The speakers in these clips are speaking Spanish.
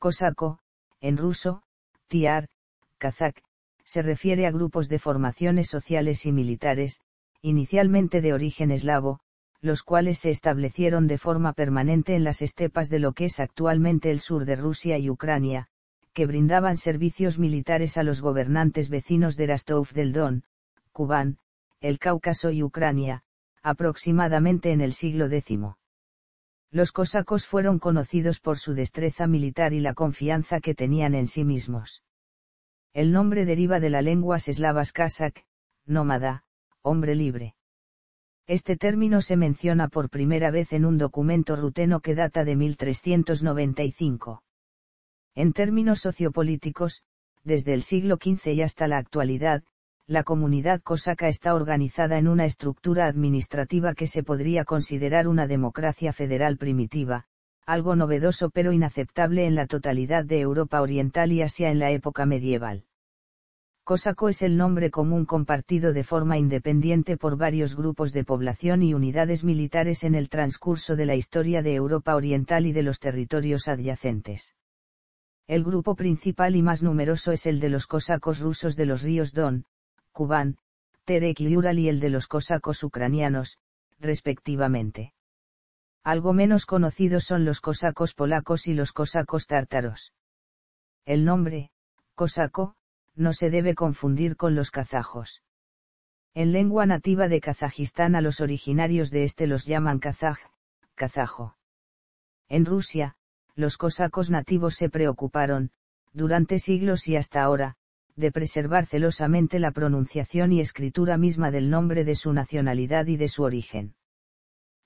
Cosaco, en ruso, tiar, kazak, se refiere a grupos de formaciones sociales y militares, inicialmente de origen eslavo, los cuales se establecieron de forma permanente en las estepas de lo que es actualmente el sur de Rusia y Ucrania, que brindaban servicios militares a los gobernantes vecinos de Rostov del Don, Kubán, el Cáucaso y Ucrania, aproximadamente en el siglo X. Los cosacos fueron conocidos por su destreza militar y la confianza que tenían en sí mismos. El nombre deriva de las lenguas eslavas kazak, nómada, hombre libre. Este término se menciona por primera vez en un documento ruteno que data de 1395. En términos sociopolíticos, desde el siglo XV y hasta la actualidad, la comunidad cosaca está organizada en una estructura administrativa que se podría considerar una democracia federal primitiva, algo novedoso pero inaceptable en la totalidad de Europa Oriental y Asia en la época medieval. Cosaco es el nombre común compartido de forma independiente por varios grupos de población y unidades militares en el transcurso de la historia de Europa Oriental y de los territorios adyacentes. El grupo principal y más numeroso es el de los cosacos rusos de los ríos Don, Kubán, Terek y Ural y el de los cosacos ucranianos, respectivamente. Algo menos conocidos son los cosacos polacos y los cosacos tártaros. El nombre, cosaco, no se debe confundir con los kazajos. En lengua nativa de Kazajistán a los originarios de este los llaman kazaj, kazajo. En Rusia, los cosacos nativos se preocuparon, durante siglos y hasta ahora, de preservar celosamente la pronunciación y escritura misma del nombre de su nacionalidad y de su origen.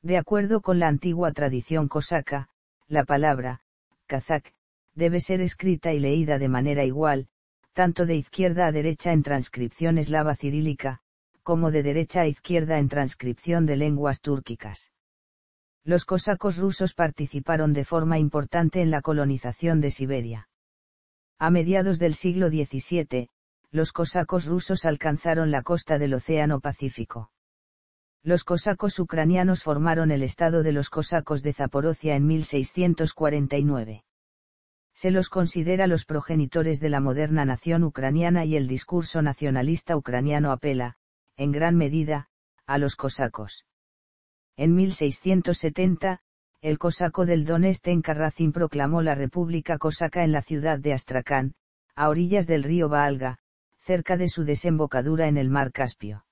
De acuerdo con la antigua tradición cosaca, la palabra, kazak, debe ser escrita y leída de manera igual, tanto de izquierda a derecha en transcripción eslava cirílica, como de derecha a izquierda en transcripción de lenguas túrquicas. Los cosacos rusos participaron de forma importante en la colonización de Siberia. A mediados del siglo XVII, los cosacos rusos alcanzaron la costa del Océano Pacífico. Los cosacos ucranianos formaron el estado de los cosacos de Zaporozhia en 1649. Se los considera los progenitores de la moderna nación ucraniana y el discurso nacionalista ucraniano apela, en gran medida, a los cosacos. En 1670, el cosaco del Don Sten Karazin proclamó la República Cosaca en la ciudad de Astracán, a orillas del río Volga, cerca de su desembocadura en el mar Caspio.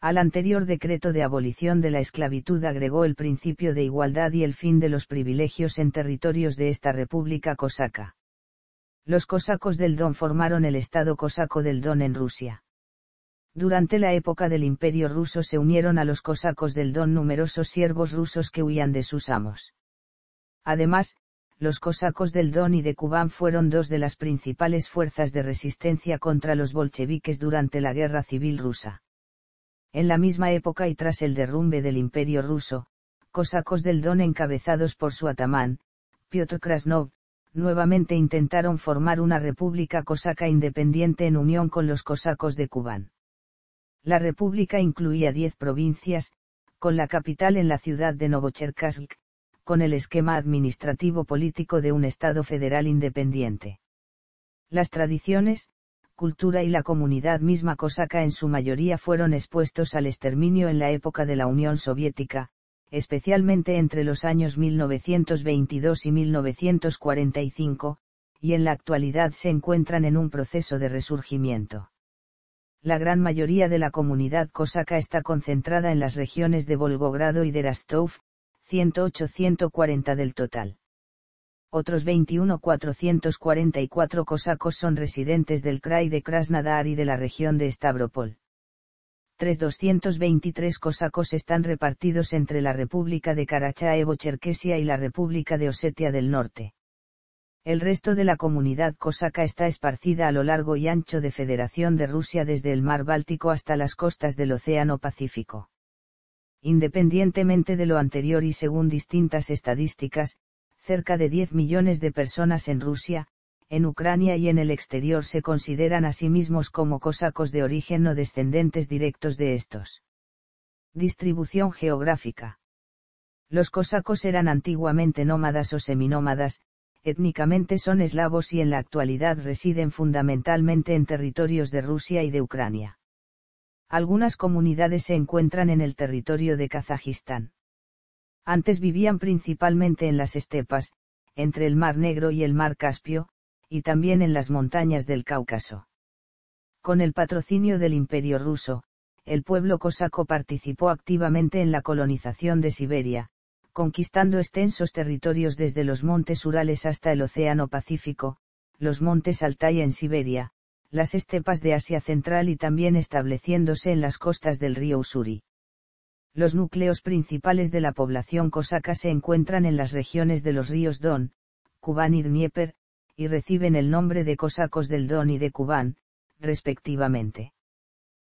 Al anterior decreto de abolición de la esclavitud agregó el principio de igualdad y el fin de los privilegios en territorios de esta República Cosaca. Los cosacos del Don formaron el Estado cosaco del Don en Rusia. Durante la época del Imperio ruso se unieron a los cosacos del Don numerosos siervos rusos que huían de sus amos. Además, los cosacos del Don y de Kubán fueron dos de las principales fuerzas de resistencia contra los bolcheviques durante la Guerra Civil Rusa. En la misma época y tras el derrumbe del Imperio ruso, cosacos del Don encabezados por su atamán, Piotr Krasnov, nuevamente intentaron formar una república cosaca independiente en unión con los cosacos de Kubán. La república incluía 10 provincias, con la capital en la ciudad de Novocherkassk, con el esquema administrativo político de un Estado federal independiente. Las tradiciones, cultura y la comunidad misma cosaca en su mayoría fueron expuestos al exterminio en la época de la Unión Soviética, especialmente entre los años 1922 y 1945, y en la actualidad se encuentran en un proceso de resurgimiento. La gran mayoría de la comunidad cosaca está concentrada en las regiones de Volgogrado y de Rostov, 108-140 del total. Otros 21.444 cosacos son residentes del krai de Krasnodar y de la región de Stavropol. 3.223 cosacos están repartidos entre la República de Karachaevo-Cherkesia y la República de Osetia del Norte. El resto de la comunidad cosaca está esparcida a lo largo y ancho de Federación de Rusia desde el mar Báltico hasta las costas del Océano Pacífico. Independientemente de lo anterior y según distintas estadísticas, cerca de 10 millones de personas en Rusia, en Ucrania y en el exterior se consideran a sí mismos como cosacos de origen o descendientes directos de estos. Distribución geográfica. Los cosacos eran antiguamente nómadas o seminómadas, étnicamente son eslavos y en la actualidad residen fundamentalmente en territorios de Rusia y de Ucrania. Algunas comunidades se encuentran en el territorio de Kazajistán. Antes vivían principalmente en las estepas, entre el Mar Negro y el Mar Caspio, y también en las montañas del Cáucaso. Con el patrocinio del Imperio ruso, el pueblo cosaco participó activamente en la colonización de Siberia, conquistando extensos territorios desde los montes Urales hasta el Océano Pacífico, los montes Altai en Siberia, las estepas de Asia Central y también estableciéndose en las costas del río Usuri. Los núcleos principales de la población cosaca se encuentran en las regiones de los ríos Don, Kubán y Dnieper, y reciben el nombre de cosacos del Don y de Kubán, respectivamente.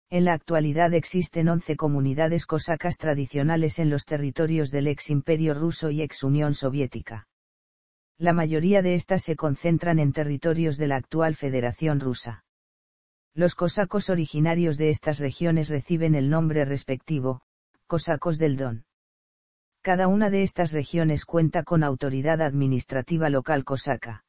En la actualidad existen 11 comunidades cosacas tradicionales en los territorios del ex Imperio ruso y ex Unión Soviética. La mayoría de estas se concentran en territorios de la actual Federación Rusa. Los cosacos originarios de estas regiones reciben el nombre respectivo, cosacos del Don. Cada una de estas regiones cuenta con autoridad administrativa local cosaca.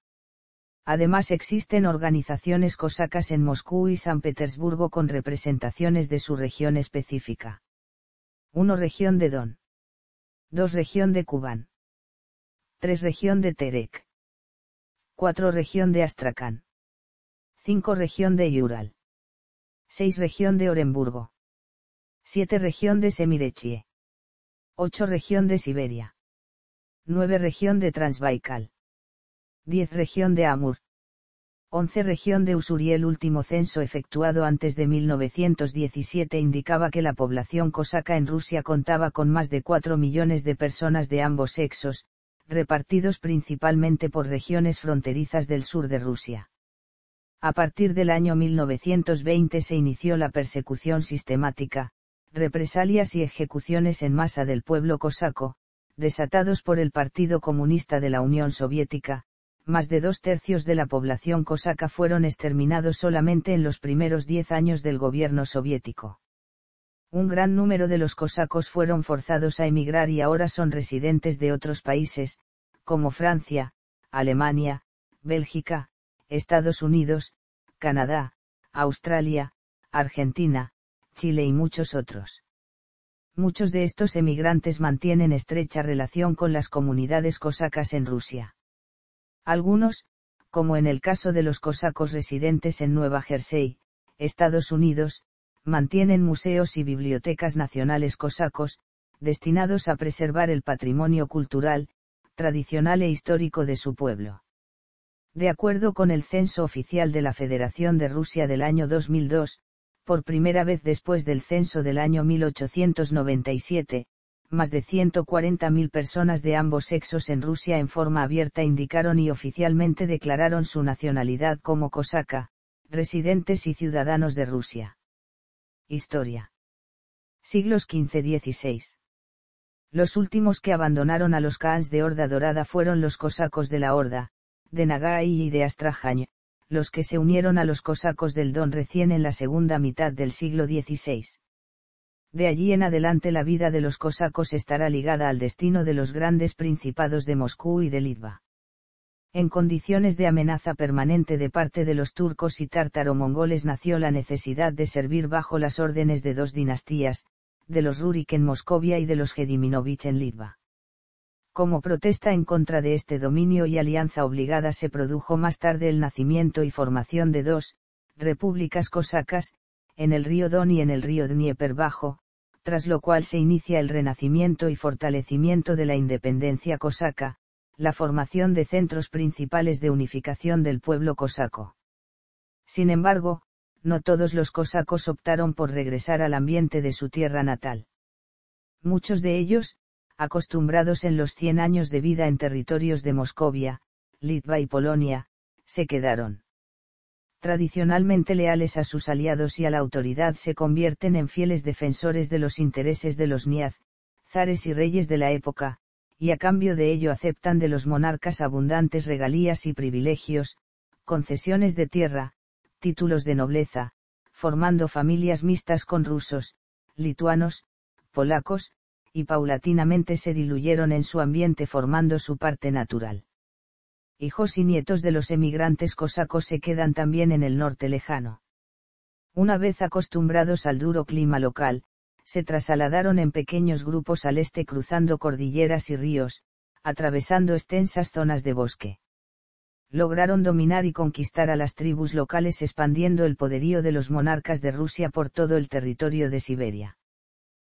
Además existen organizaciones cosacas en Moscú y San Petersburgo con representaciones de su región específica. 1. Región de Don. 2. Región de Kubán. 3. Región de Terek. 4. Región de Astracán. 5. Región de Ural. 6. Región de Oremburgo. 7. Región de Semirechye. 8. Región de Siberia. 9. Región de Transbaikal. 10. Región de Amur. 11. Región de Usuri. El último censo efectuado antes de 1917 indicaba que la población cosaca en Rusia contaba con más de 4 millones de personas de ambos sexos, repartidos principalmente por regiones fronterizas del sur de Rusia. A partir del año 1920 se inició la persecución sistemática, represalias y ejecuciones en masa del pueblo cosaco, desatados por el Partido Comunista de la Unión Soviética. Más de 2/3 de la población cosaca fueron exterminados solamente en los primeros 10 años del gobierno soviético. Un gran número de los cosacos fueron forzados a emigrar y ahora son residentes de otros países, como Francia, Alemania, Bélgica, Estados Unidos, Canadá, Australia, Argentina, Chile y muchos otros. Muchos de estos emigrantes mantienen estrecha relación con las comunidades cosacas en Rusia. Algunos, como en el caso de los cosacos residentes en Nueva Jersey, Estados Unidos, mantienen museos y bibliotecas nacionales cosacos, destinados a preservar el patrimonio cultural, tradicional e histórico de su pueblo. De acuerdo con el censo oficial de la Federación de Rusia del año 2002, por primera vez después del censo del año 1897, más de 140.000 personas de ambos sexos en Rusia en forma abierta indicaron y oficialmente declararon su nacionalidad como cosaca, residentes y ciudadanos de Rusia. Historia. Siglos XV-XVI. Los últimos que abandonaron a los Khans de Horda Dorada fueron los cosacos de la Horda, de Nagai y de Astraján, los que se unieron a los cosacos del Don recién en la segunda mitad del siglo XVI. De allí en adelante la vida de los cosacos estará ligada al destino de los grandes principados de Moscú y de Litva. En condiciones de amenaza permanente de parte de los turcos y tártaro-mongoles nació la necesidad de servir bajo las órdenes de dos dinastías, de los Rurik en Moscovia y de los Gediminovich en Litva. Como protesta en contra de este dominio y alianza obligada se produjo más tarde el nacimiento y formación de dos repúblicas cosacas, en el río Don y en el río Dnieper Bajo, tras lo cual se inicia el renacimiento y fortalecimiento de la independencia cosaca, la formación de centros principales de unificación del pueblo cosaco. Sin embargo, no todos los cosacos optaron por regresar al ambiente de su tierra natal. Muchos de ellos, acostumbrados en los 100 años de vida en territorios de Moscovia, Litva y Polonia, se quedaron. Tradicionalmente leales a sus aliados y a la autoridad se convierten en fieles defensores de los intereses de los Niaz, zares y reyes de la época, y a cambio de ello aceptan de los monarcas abundantes regalías y privilegios, concesiones de tierra, títulos de nobleza, formando familias mixtas con rusos, lituanos, polacos, y paulatinamente se diluyeron en su ambiente formando su parte natural. hijos y nietos de los emigrantes cosacos se quedan también en el norte lejano. Una vez acostumbrados al duro clima local, se trasladaron en pequeños grupos al este cruzando cordilleras y ríos, atravesando extensas zonas de bosque. Lograron dominar y conquistar a las tribus locales expandiendo el poderío de los monarcas de Rusia por todo el territorio de Siberia.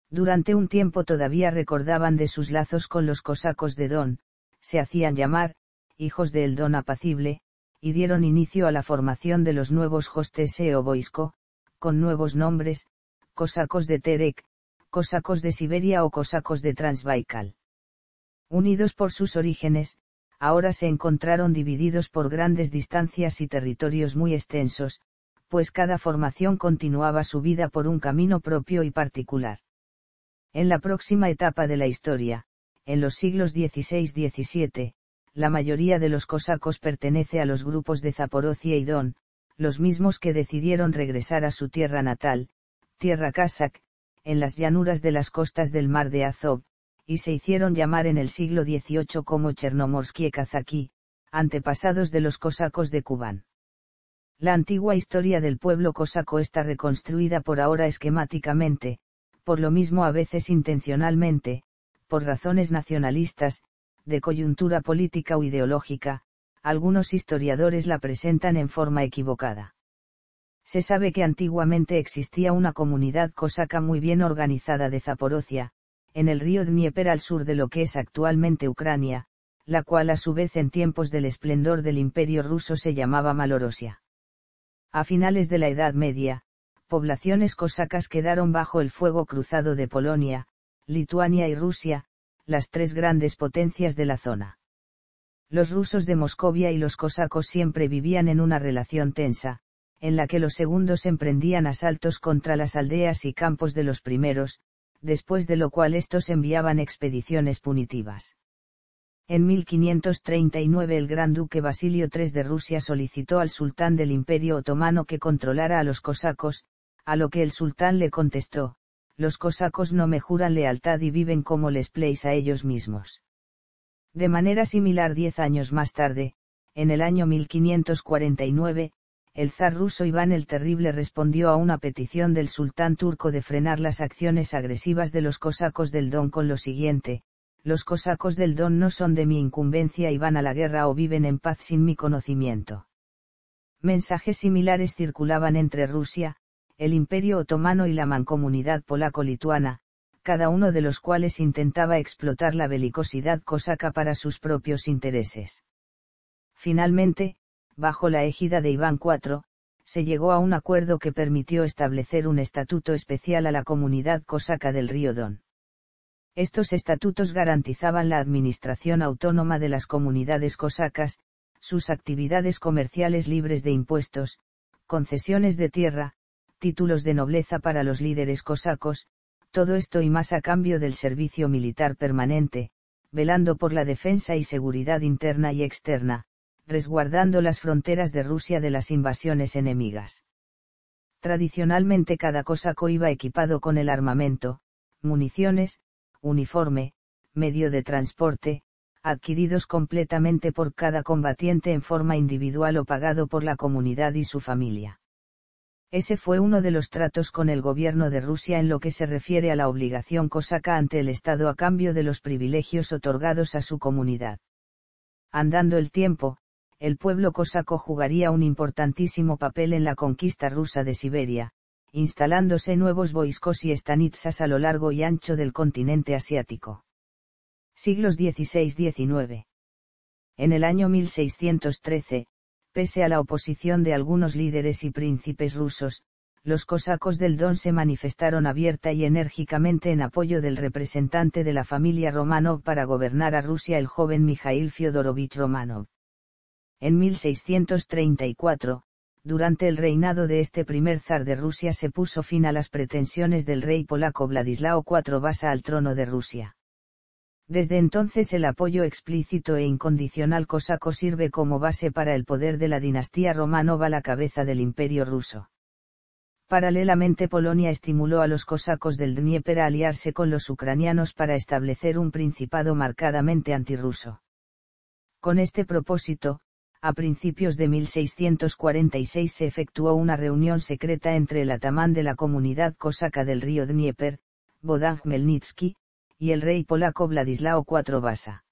Durante un tiempo todavía recordaban de sus lazos con los cosacos de Don, se hacían llamar, hijos del Don apacible, y dieron inicio a la formación de los nuevos Hostese o Voisko, con nuevos nombres, cosacos de Terek, cosacos de Siberia o cosacos de Transbaikal. Unidos por sus orígenes, ahora se encontraron divididos por grandes distancias y territorios muy extensos, pues cada formación continuaba su vida por un camino propio y particular. En la próxima etapa de la historia, en los siglos XVI-XVII, la mayoría de los cosacos pertenece a los grupos de Zaporozhia y Don, los mismos que decidieron regresar a su tierra natal, tierra kazak, en las llanuras de las costas del mar de Azov, y se hicieron llamar en el siglo XVIII como Chernomorskie Kazaki, antepasados de los cosacos de Kubán. La antigua historia del pueblo cosaco está reconstruida por ahora esquemáticamente, por lo mismo a veces intencionalmente, por razones nacionalistas, de coyuntura política o ideológica, algunos historiadores la presentan en forma equivocada. Se sabe que antiguamente existía una comunidad cosaca muy bien organizada de Zaporozhia, en el río Dnieper al sur de lo que es actualmente Ucrania, la cual a su vez en tiempos del esplendor del Imperio ruso se llamaba Malorosia. A finales de la Edad Media, poblaciones cosacas quedaron bajo el fuego cruzado de Polonia, Lituania y Rusia, las tres grandes potencias de la zona. Los rusos de Moscovia y los cosacos siempre vivían en una relación tensa, en la que los segundos emprendían asaltos contra las aldeas y campos de los primeros, después de lo cual estos enviaban expediciones punitivas. En 1539 el gran duque Basilio III de Rusia solicitó al sultán del Imperio Otomano que controlara a los cosacos, a lo que el sultán le contestó: los cosacos no me juran lealtad y viven como les place a ellos mismos. De manera similar 10 años más tarde, en el año 1549, el zar ruso Iván el Terrible respondió a una petición del sultán turco de frenar las acciones agresivas de los cosacos del Don con lo siguiente: los cosacos del Don no son de mi incumbencia y van a la guerra o viven en paz sin mi conocimiento. Mensajes similares circulaban entre Rusia, el Imperio Otomano y la Mancomunidad polaco-lituana, cada uno de los cuales intentaba explotar la belicosidad cosaca para sus propios intereses. Finalmente, bajo la égida de Iván IV, se llegó a un acuerdo que permitió establecer un estatuto especial a la comunidad cosaca del río Don. Estos estatutos garantizaban la administración autónoma de las comunidades cosacas, sus actividades comerciales libres de impuestos, concesiones de tierra, títulos de nobleza para los líderes cosacos, todo esto y más a cambio del servicio militar permanente, velando por la defensa y seguridad interna y externa, resguardando las fronteras de Rusia de las invasiones enemigas. Tradicionalmente cada cosaco iba equipado con el armamento, municiones, uniforme, medio de transporte, adquiridos completamente por cada combatiente en forma individual o pagado por la comunidad y su familia. Ese fue uno de los tratos con el gobierno de Rusia en lo que se refiere a la obligación cosaca ante el Estado a cambio de los privilegios otorgados a su comunidad. Andando el tiempo, el pueblo cosaco jugaría un importantísimo papel en la conquista rusa de Siberia, instalándose nuevos voiskos y stanitsas a lo largo y ancho del continente asiático. Siglos XVI-XIX. En el año 1613, pese a la oposición de algunos líderes y príncipes rusos, los cosacos del Don se manifestaron abierta y enérgicamente en apoyo del representante de la familia Romanov para gobernar a Rusia, el joven Mijaíl Fyodorovich Romanov. En 1634, durante el reinado de este primer zar de Rusia se puso fin a las pretensiones del rey polaco Vladislao IV Vasa al trono de Rusia. Desde entonces el apoyo explícito e incondicional cosaco sirve como base para el poder de la dinastía Romanov a la cabeza del Imperio ruso. Paralelamente Polonia estimuló a los cosacos del Dnieper a aliarse con los ucranianos para establecer un principado marcadamente antirruso. Con este propósito, a principios de 1646 se efectuó una reunión secreta entre el atamán de la comunidad cosaca del río Dnieper, Bohdan Khmelnytsky, y el rey polaco Vladislao IV Vasa.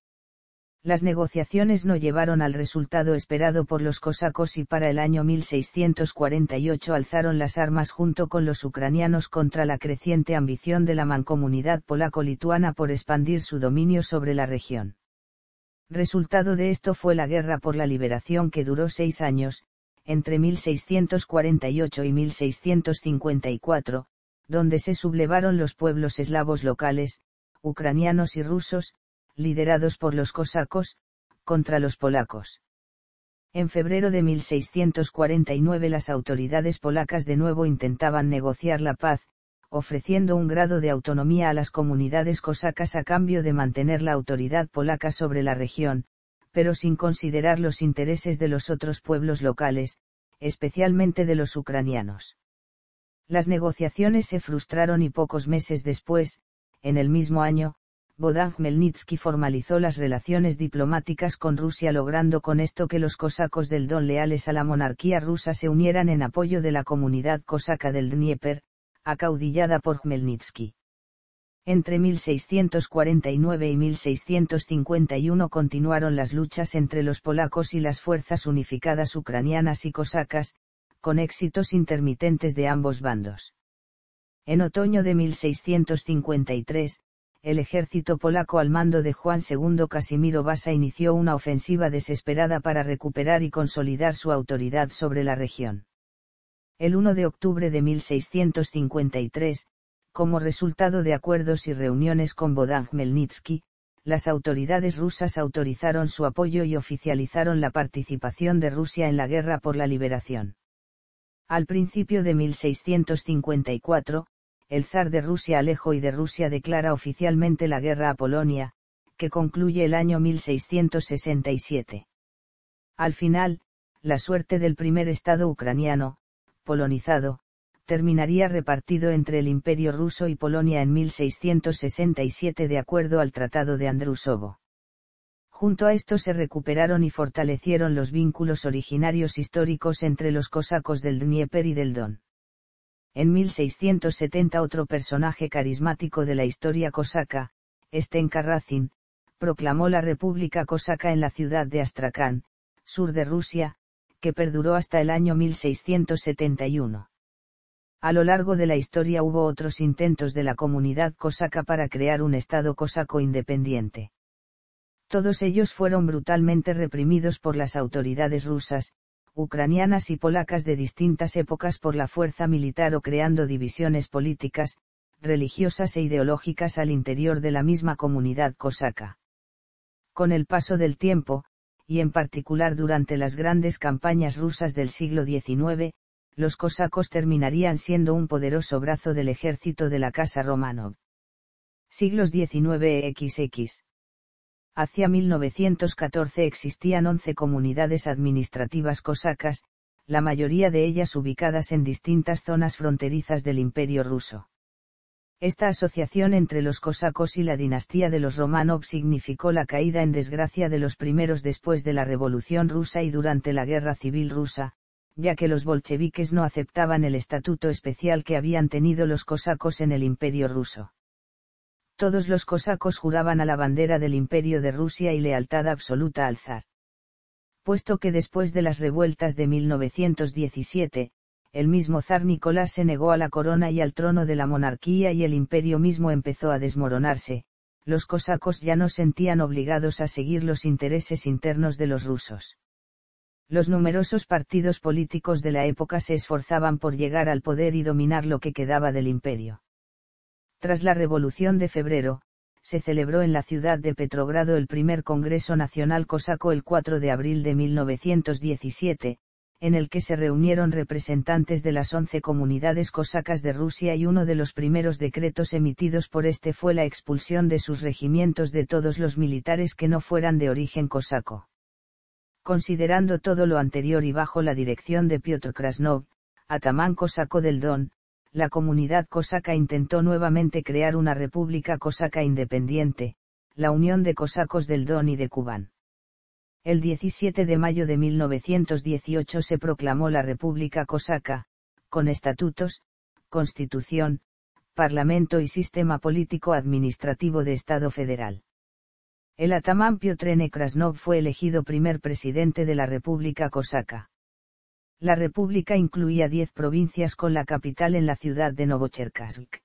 Las negociaciones no llevaron al resultado esperado por los cosacos y para el año 1648 alzaron las armas junto con los ucranianos contra la creciente ambición de la mancomunidad polaco-lituana por expandir su dominio sobre la región. Resultado de esto fue la Guerra por la Liberación, que duró 6 años, entre 1648 y 1654, donde se sublevaron los pueblos eslavos locales, ucranianos y rusos, liderados por los cosacos, contra los polacos. En febrero de 1649 las autoridades polacas de nuevo intentaban negociar la paz, ofreciendo un grado de autonomía a las comunidades cosacas a cambio de mantener la autoridad polaca sobre la región, pero sin considerar los intereses de los otros pueblos locales, especialmente de los ucranianos. Las negociaciones se frustraron y pocos meses después, en el mismo año, Bohdan Khmelnytsky formalizó las relaciones diplomáticas con Rusia, logrando con esto que los cosacos del Don leales a la monarquía rusa se unieran en apoyo de la comunidad cosaca del Dnieper, acaudillada por Khmelnytsky. Entre 1649 y 1651 continuaron las luchas entre los polacos y las fuerzas unificadas ucranianas y cosacas, con éxitos intermitentes de ambos bandos. En otoño de 1653, el ejército polaco al mando de Juan II Casimiro Vasa inició una ofensiva desesperada para recuperar y consolidar su autoridad sobre la región. El 1 de octubre de 1653, como resultado de acuerdos y reuniones con Bohdan Khmelnytsky, las autoridades rusas autorizaron su apoyo y oficializaron la participación de Rusia en la guerra por la liberación. Al principio de 1654, el zar de Rusia Alejo I de Rusia declara oficialmente la guerra a Polonia, que concluye el año 1667. Al final, la suerte del primer estado ucraniano, polonizado, terminaría repartido entre el Imperio ruso y Polonia en 1667 de acuerdo al Tratado de Andrusovo. Junto a esto se recuperaron y fortalecieron los vínculos originarios históricos entre los cosacos del Dnieper y del Don. En 1670 otro personaje carismático de la historia cosaca, Stenka Razin, proclamó la República Cosaca en la ciudad de Astracán, sur de Rusia, que perduró hasta el año 1671. A lo largo de la historia hubo otros intentos de la comunidad cosaca para crear un estado cosaco independiente. Todos ellos fueron brutalmente reprimidos por las autoridades rusas, ucranianas y polacas de distintas épocas por la fuerza militar o creando divisiones políticas, religiosas e ideológicas al interior de la misma comunidad cosaca. Con el paso del tiempo, y en particular durante las grandes campañas rusas del siglo XIX, los cosacos terminarían siendo un poderoso brazo del ejército de la Casa Romanov. Siglos XIX-XX. Hacia 1914 existían 11 comunidades administrativas cosacas, la mayoría de ellas ubicadas en distintas zonas fronterizas del Imperio ruso. Esta asociación entre los cosacos y la dinastía de los Romanov significó la caída en desgracia de los primeros después de la Revolución rusa y durante la Guerra Civil rusa, ya que los bolcheviques no aceptaban el estatuto especial que habían tenido los cosacos en el Imperio ruso. Todos los cosacos juraban a la bandera del Imperio de Rusia y lealtad absoluta al zar. Puesto que después de las revueltas de 1917, el mismo zar Nicolás se negó a la corona y al trono de la monarquía y el imperio mismo empezó a desmoronarse, los cosacos ya no sentían obligados a seguir los intereses internos de los rusos. Los numerosos partidos políticos de la época se esforzaban por llegar al poder y dominar lo que quedaba del imperio. Tras la Revolución de Febrero, se celebró en la ciudad de Petrogrado el primer Congreso Nacional Cosaco el 4 de abril de 1917, en el que se reunieron representantes de las 11 comunidades cosacas de Rusia y uno de los primeros decretos emitidos por este fue la expulsión de sus regimientos de todos los militares que no fueran de origen cosaco. Considerando todo lo anterior y bajo la dirección de Piotr Krasnov, atamán cosaco del Don, la comunidad cosaca intentó nuevamente crear una república cosaca independiente, la Unión de Cosacos del Don y de Kubán. El 17 de mayo de 1918 se proclamó la República Cosaca, con estatutos, constitución, parlamento y sistema político-administrativo de Estado federal. El atamán Piotr Nekrasnov fue elegido primer presidente de la República Cosaca. La república incluía 10 provincias con la capital en la ciudad de Novocherkassk.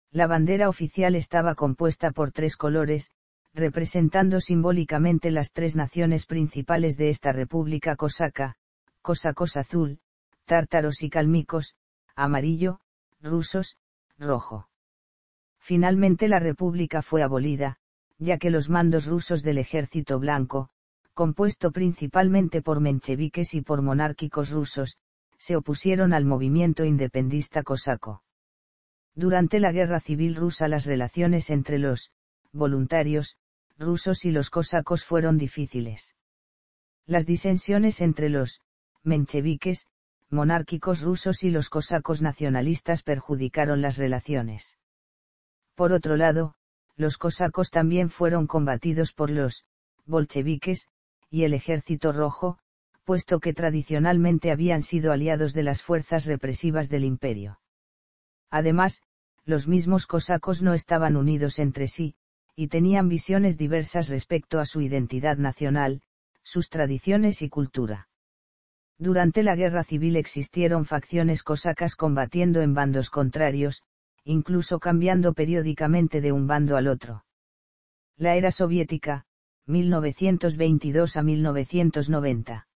La bandera oficial estaba compuesta por 3 colores, representando simbólicamente las 3 naciones principales de esta república cosaca: cosacos azul, tártaros y calmicos, amarillo, rusos, rojo. Finalmente la república fue abolida, ya que los mandos rusos del Ejército Blanco, compuesto principalmente por mencheviques y por monárquicos rusos, se opusieron al movimiento independentista cosaco. Durante la Guerra Civil Rusa las relaciones entre los voluntarios rusos y los cosacos fueron difíciles. Las disensiones entre los mencheviques, monárquicos rusos y los cosacos nacionalistas perjudicaron las relaciones. Por otro lado, los cosacos también fueron combatidos por los bolcheviques y el Ejército Rojo, puesto que tradicionalmente habían sido aliados de las fuerzas represivas del imperio. Además, los mismos cosacos no estaban unidos entre sí, y tenían visiones diversas respecto a su identidad nacional, sus tradiciones y cultura. Durante la guerra civil existieron facciones cosacas combatiendo en bandos contrarios, incluso cambiando periódicamente de un bando al otro. La era soviética, 1922 a 1990.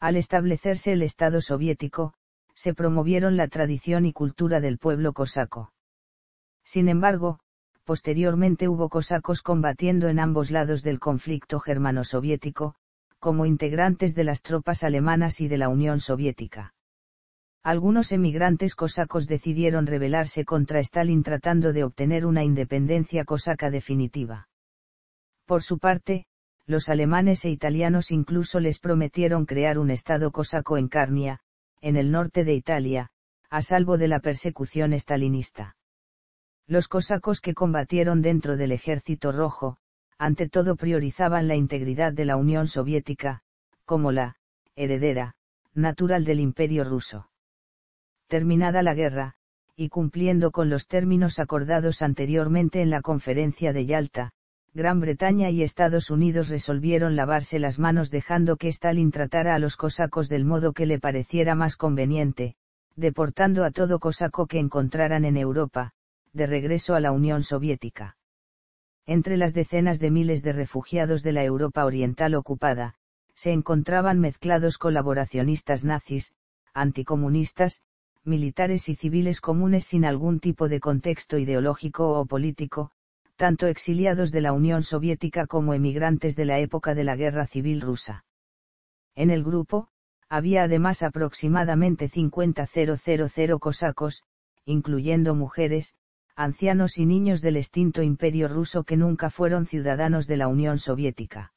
Al establecerse el Estado soviético, se promovieron la tradición y cultura del pueblo cosaco. Sin embargo, posteriormente hubo cosacos combatiendo en ambos lados del conflicto germano-soviético, como integrantes de las tropas alemanas y de la Unión Soviética. Algunos emigrantes cosacos decidieron rebelarse contra Stalin tratando de obtener una independencia cosaca definitiva. Por su parte, los alemanes e italianos incluso les prometieron crear un estado cosaco en Carnia, en el norte de Italia, a salvo de la persecución stalinista. Los cosacos que combatieron dentro del Ejército Rojo, ante todo priorizaban la integridad de la Unión Soviética, como la heredera natural del Imperio ruso. Terminada la guerra, y cumpliendo con los términos acordados anteriormente en la Conferencia de Yalta, Gran Bretaña y Estados Unidos resolvieron lavarse las manos dejando que Stalin tratara a los cosacos del modo que le pareciera más conveniente, deportando a todo cosaco que encontraran en Europa, de regreso a la Unión Soviética. Entre las decenas de miles de refugiados de la Europa oriental ocupada, se encontraban mezclados colaboracionistas nazis, anticomunistas, militares y civiles comunes sin algún tipo de contexto ideológico o político, tanto exiliados de la Unión Soviética como emigrantes de la época de la Guerra Civil Rusa. En el grupo, había además aproximadamente 50.000 cosacos, incluyendo mujeres, ancianos y niños del extinto Imperio ruso que nunca fueron ciudadanos de la Unión Soviética.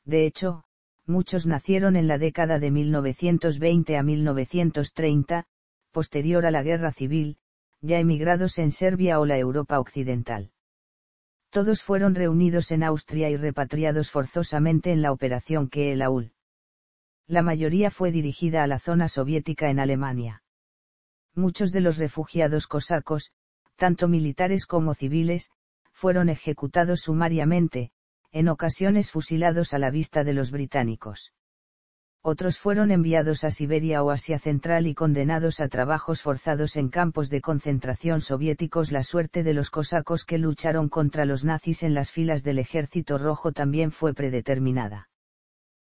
De hecho, muchos nacieron en la década de 1920 a 1930, posterior a la Guerra Civil, ya emigrados en Serbia o la Europa occidental. Todos fueron reunidos en Austria y repatriados forzosamente en la operación Kehl-Aul. La mayoría fue dirigida a la zona soviética en Alemania. Muchos de los refugiados cosacos, tanto militares como civiles, fueron ejecutados sumariamente, en ocasiones fusilados a la vista de los británicos. Otros fueron enviados a Siberia o Asia Central y condenados a trabajos forzados en campos de concentración soviéticos. La suerte de los cosacos que lucharon contra los nazis en las filas del Ejército Rojo también fue predeterminada.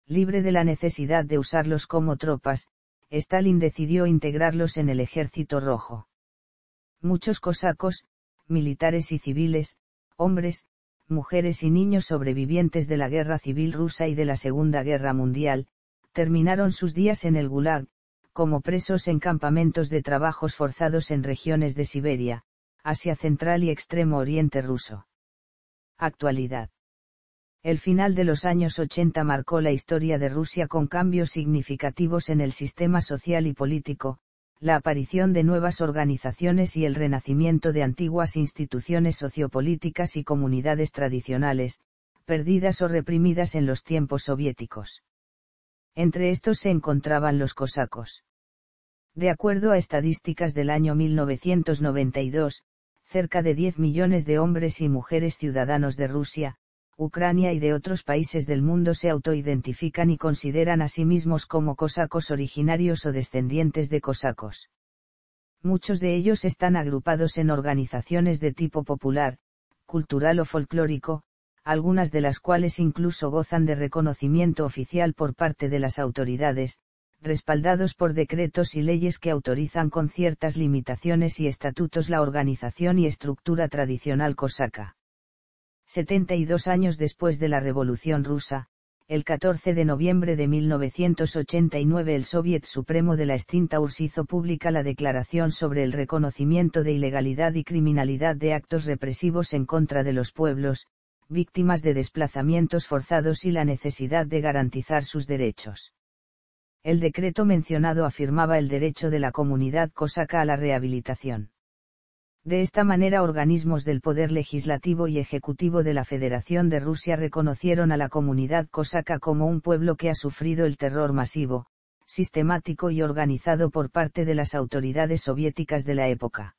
Libre de la necesidad de usarlos como tropas, Stalin decidió integrarlos en el Ejército Rojo. Muchos cosacos, militares y civiles, hombres, mujeres y niños sobrevivientes de la Guerra Civil Rusa y de la Segunda Guerra Mundial, terminaron sus días en el Gulag, como presos en campamentos de trabajos forzados en regiones de Siberia, Asia Central y Extremo Oriente ruso. Actualidad. El final de los años 80 marcó la historia de Rusia con cambios significativos en el sistema social y político, la aparición de nuevas organizaciones y el renacimiento de antiguas instituciones sociopolíticas y comunidades tradicionales, perdidas o reprimidas en los tiempos soviéticos. Entre estos se encontraban los cosacos. De acuerdo a estadísticas del año 1992, cerca de 10 millones de hombres y mujeres ciudadanos de Rusia, Ucrania y de otros países del mundo se autoidentifican y consideran a sí mismos como cosacos originarios o descendientes de cosacos. Muchos de ellos están agrupados en organizaciones de tipo popular, cultural o folclórico, algunas de las cuales incluso gozan de reconocimiento oficial por parte de las autoridades, respaldados por decretos y leyes que autorizan con ciertas limitaciones y estatutos la organización y estructura tradicional cosaca. 72 años después de la Revolución Rusa, el 14 de noviembre de 1989 el Soviet Supremo de la Extinta URSS hizo pública la declaración sobre el reconocimiento de ilegalidad y criminalidad de actos represivos en contra de los pueblos, víctimas de desplazamientos forzados y la necesidad de garantizar sus derechos. El decreto mencionado afirmaba el derecho de la comunidad cosaca a la rehabilitación. De esta manera, organismos del Poder Legislativo y Ejecutivo de la Federación de Rusia reconocieron a la comunidad cosaca como un pueblo que ha sufrido el terror masivo, sistemático y organizado por parte de las autoridades soviéticas de la época.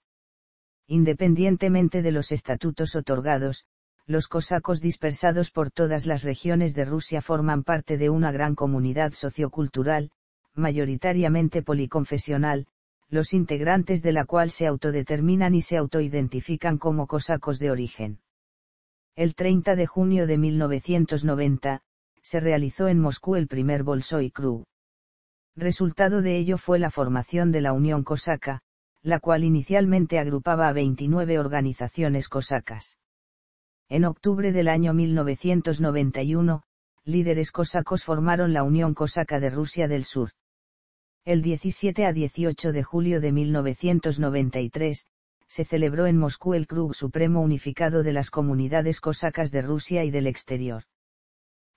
Independientemente de los estatutos otorgados, los cosacos dispersados por todas las regiones de Rusia forman parte de una gran comunidad sociocultural, mayoritariamente policonfesional, los integrantes de la cual se autodeterminan y se autoidentifican como cosacos de origen. El 30 de junio de 1990, se realizó en Moscú el primer Bolshoi Krug. Resultado de ello fue la formación de la Unión Cosaca, la cual inicialmente agrupaba a 29 organizaciones cosacas. En octubre del año 1991, líderes cosacos formaron la Unión Cosaca de Rusia del Sur. El 17 a 18 de julio de 1993, se celebró en Moscú el Krug Supremo Unificado de las Comunidades Cosacas de Rusia y del exterior.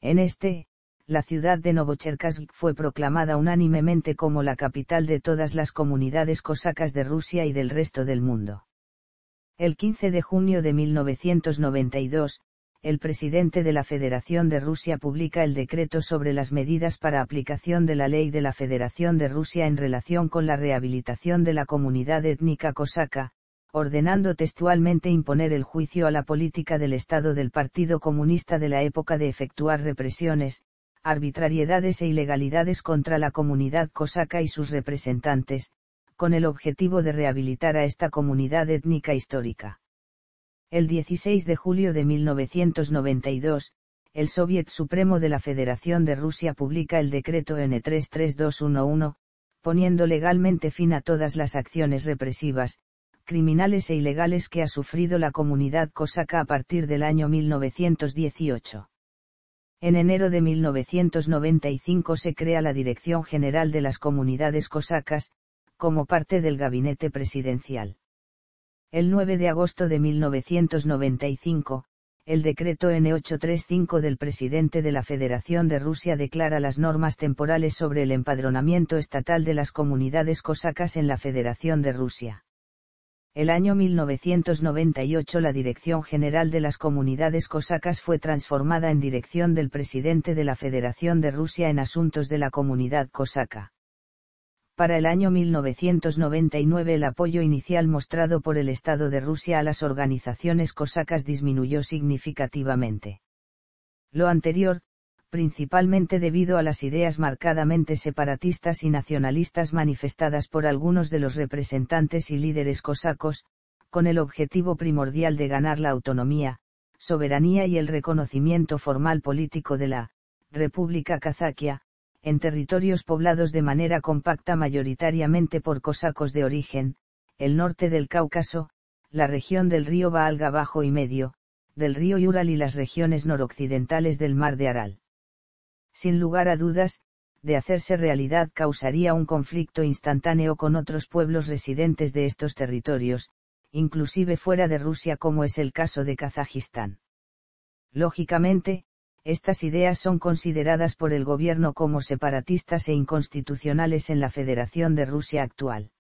En este, la ciudad de Novocherkassk fue proclamada unánimemente como la capital de todas las comunidades cosacas de Rusia y del resto del mundo. El 15 de junio de 1992, el presidente de la Federación de Rusia publica el decreto sobre las medidas para aplicación de la ley de la Federación de Rusia en relación con la rehabilitación de la comunidad étnica cosaca, ordenando textualmente imponer el juicio a la política del Estado del Partido Comunista de la época de efectuar represiones, arbitrariedades e ilegalidades contra la comunidad cosaca y sus representantes, con el objetivo de rehabilitar a esta comunidad étnica histórica. El 16 de julio de 1992, el Soviet Supremo de la Federación de Rusia publica el decreto N33211, poniendo legalmente fin a todas las acciones represivas, criminales e ilegales que ha sufrido la comunidad cosaca a partir del año 1918. En enero de 1995 se crea la Dirección General de las Comunidades Cosacas, como parte del gabinete presidencial. El 9 de agosto de 1995, el decreto N835 del presidente de la Federación de Rusia declara las normas temporales sobre el empadronamiento estatal de las comunidades cosacas en la Federación de Rusia. El año 1998 la Dirección General de las Comunidades Cosacas fue transformada en Dirección del Presidente de la Federación de Rusia en Asuntos de la Comunidad Cosaca. Para el año 1999 el apoyo inicial mostrado por el Estado de Rusia a las organizaciones cosacas disminuyó significativamente. Lo anterior, principalmente debido a las ideas marcadamente separatistas y nacionalistas manifestadas por algunos de los representantes y líderes cosacos, con el objetivo primordial de ganar la autonomía, soberanía y el reconocimiento formal político de la República Cazaquia, en territorios poblados de manera compacta mayoritariamente por cosacos de origen, el norte del Cáucaso, la región del río Volga Bajo y Medio, del río Ural y las regiones noroccidentales del mar de Aral. Sin lugar a dudas, de hacerse realidad causaría un conflicto instantáneo con otros pueblos residentes de estos territorios, inclusive fuera de Rusia como es el caso de Kazajistán. Lógicamente, estas ideas son consideradas por el gobierno como separatistas e inconstitucionales en la Federación de Rusia actual.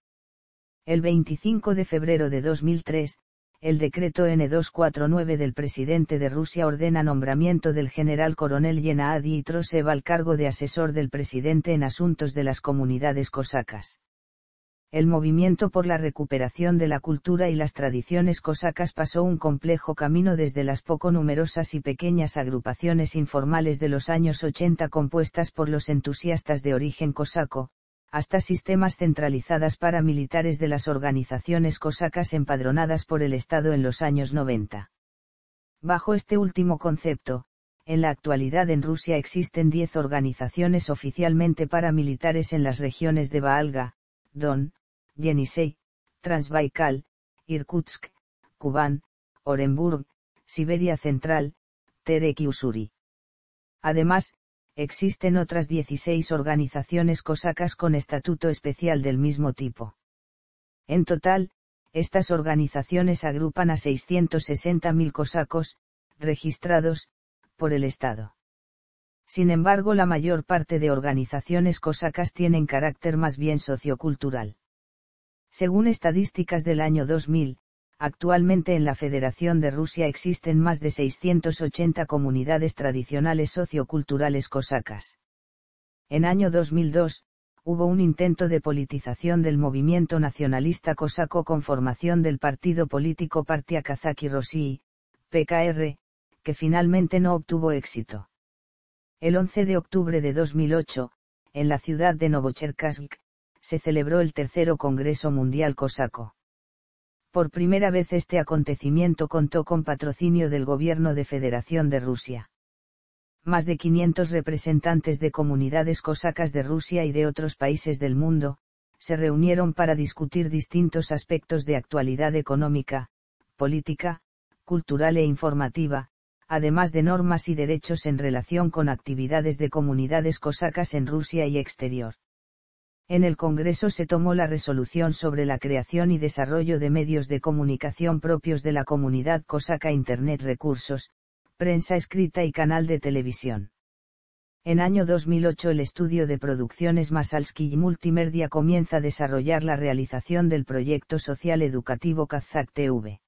El 25 de febrero de 2003, el decreto N-249 del presidente de Rusia ordena nombramiento del general coronel Gennady Trosev al cargo de asesor del presidente en asuntos de las comunidades cosacas. El movimiento por la recuperación de la cultura y las tradiciones cosacas pasó un complejo camino desde las poco numerosas y pequeñas agrupaciones informales de los años 80 compuestas por los entusiastas de origen cosaco, hasta sistemas centralizadas paramilitares de las organizaciones cosacas empadronadas por el Estado en los años 90. Bajo este último concepto, en la actualidad en Rusia existen 10 organizaciones oficialmente paramilitares en las regiones de Volga, Don, Yenisei, Transbaikal, Irkutsk, Kubán, Orenburg, Siberia Central, Terek y Ussuri. Además, existen otras 16 organizaciones cosacas con estatuto especial del mismo tipo. En total, estas organizaciones agrupan a 660.000 cosacos, registrados, por el Estado. Sin embargo, la mayor parte de organizaciones cosacas tienen carácter más bien sociocultural. Según estadísticas del año 2000, actualmente en la Federación de Rusia existen más de 680 comunidades tradicionales socioculturales cosacas. En año 2002, hubo un intento de politización del movimiento nacionalista cosaco con formación del partido político Partia Kazaki Rossii, PKR, que finalmente no obtuvo éxito. El 11 de octubre de 2008, en la ciudad de Novocherkassk, se celebró el tercero Congreso Mundial Cosaco. Por primera vez este acontecimiento contó con patrocinio del Gobierno de Federación de Rusia. Más de 500 representantes de comunidades cosacas de Rusia y de otros países del mundo, se reunieron para discutir distintos aspectos de actualidad económica, política, cultural e informativa, además de normas y derechos en relación con actividades de comunidades cosacas en Rusia y exterior. En el Congreso se tomó la resolución sobre la creación y desarrollo de medios de comunicación propios de la comunidad cosaca, Internet, recursos, prensa escrita y canal de televisión. En año 2008 el estudio de producciones Masalsky Multimedia comienza a desarrollar la realización del proyecto social educativo Kazakh TV.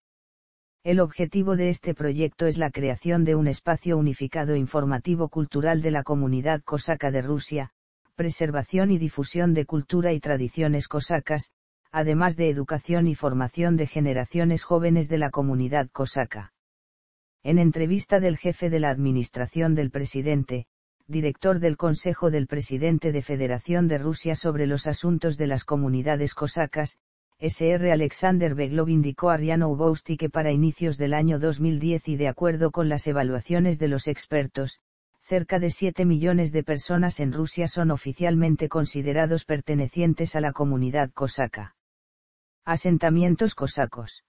El objetivo de este proyecto es la creación de un espacio unificado informativo cultural de la comunidad cosaca de Rusia, preservación y difusión de cultura y tradiciones cosacas, además de educación y formación de generaciones jóvenes de la comunidad cosaca. En entrevista del jefe de la administración del presidente, director del Consejo del Presidente de Federación de Rusia sobre los asuntos de las comunidades cosacas, Sr. Alexander Beglov indicó a RIA Novosti que para inicios del año 2010 y de acuerdo con las evaluaciones de los expertos, cerca de 7 millones de personas en Rusia son oficialmente considerados pertenecientes a la comunidad cosaca. Asentamientos cosacos.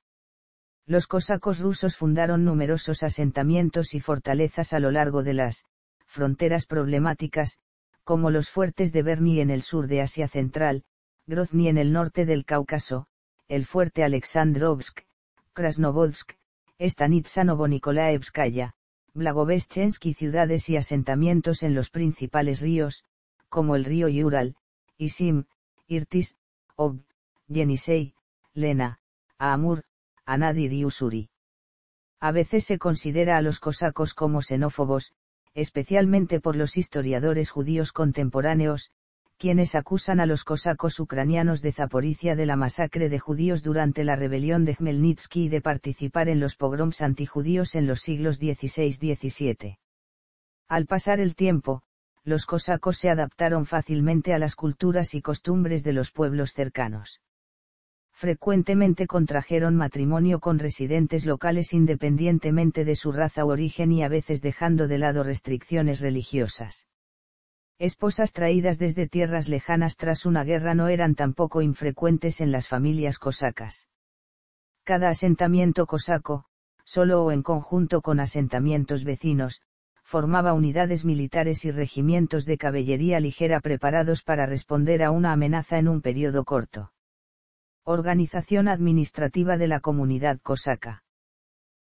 Los cosacos rusos fundaron numerosos asentamientos y fortalezas a lo largo de las fronteras problemáticas, como los fuertes de Verny en el sur de Asia Central, Grozny en el norte del Cáucaso, el fuerte Alexandrovsk, Krasnovodsk, Stanitsa Novonikolaevskaya, Blagoveshchensk y ciudades y asentamientos en los principales ríos, como el río Ural, Isim, Irtis, Ob, Yenisei, Lena, Amur, Anadyr y Ussuri. A veces se considera a los cosacos como xenófobos, especialmente por los historiadores judíos contemporáneos, quienes acusan a los cosacos ucranianos de Zaporizhia de la masacre de judíos durante la rebelión de Khmelnytsky y de participar en los pogroms antijudíos en los siglos XVI-XVII. Al pasar el tiempo, los cosacos se adaptaron fácilmente a las culturas y costumbres de los pueblos cercanos. Frecuentemente contrajeron matrimonio con residentes locales independientemente de su raza u origen y a veces dejando de lado restricciones religiosas. Esposas traídas desde tierras lejanas tras una guerra no eran tampoco infrecuentes en las familias cosacas. Cada asentamiento cosaco, solo o en conjunto con asentamientos vecinos, formaba unidades militares y regimientos de caballería ligera preparados para responder a una amenaza en un periodo corto. Organización administrativa de la comunidad cosaca.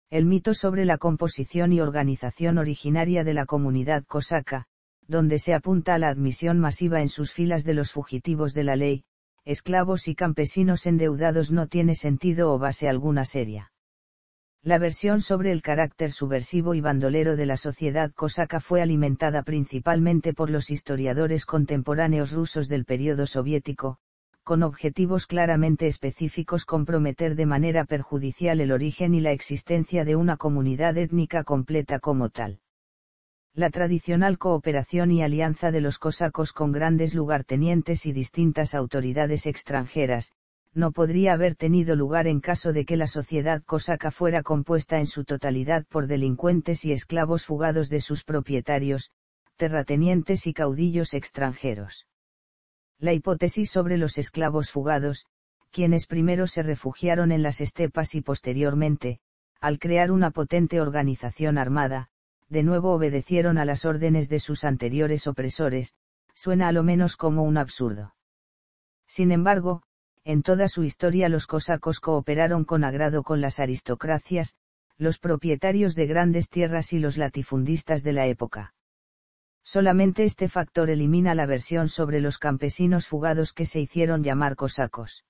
El mito sobre la composición y organización originaria de la comunidad cosaca, donde se apunta a la admisión masiva en sus filas de los fugitivos de la ley, esclavos y campesinos endeudados, no tiene sentido o base alguna seria. La versión sobre el carácter subversivo y bandolero de la sociedad cosaca fue alimentada principalmente por los historiadores contemporáneos rusos del período soviético, con objetivos claramente específicos: comprometer de manera perjudicial el origen y la existencia de una comunidad étnica completa como tal. La tradicional cooperación y alianza de los cosacos con grandes lugartenientes y distintas autoridades extranjeras, no podría haber tenido lugar en caso de que la sociedad cosaca fuera compuesta en su totalidad por delincuentes y esclavos fugados de sus propietarios, terratenientes y caudillos extranjeros. La hipótesis sobre los esclavos fugados, quienes primero se refugiaron en las estepas y posteriormente, al crear una potente organización armada, de nuevo obedecieron a las órdenes de sus anteriores opresores, suena a lo menos como un absurdo. Sin embargo, en toda su historia los cosacos cooperaron con agrado con las aristocracias, los propietarios de grandes tierras y los latifundistas de la época. Solamente este factor elimina la versión sobre los campesinos fugados que se hicieron llamar cosacos.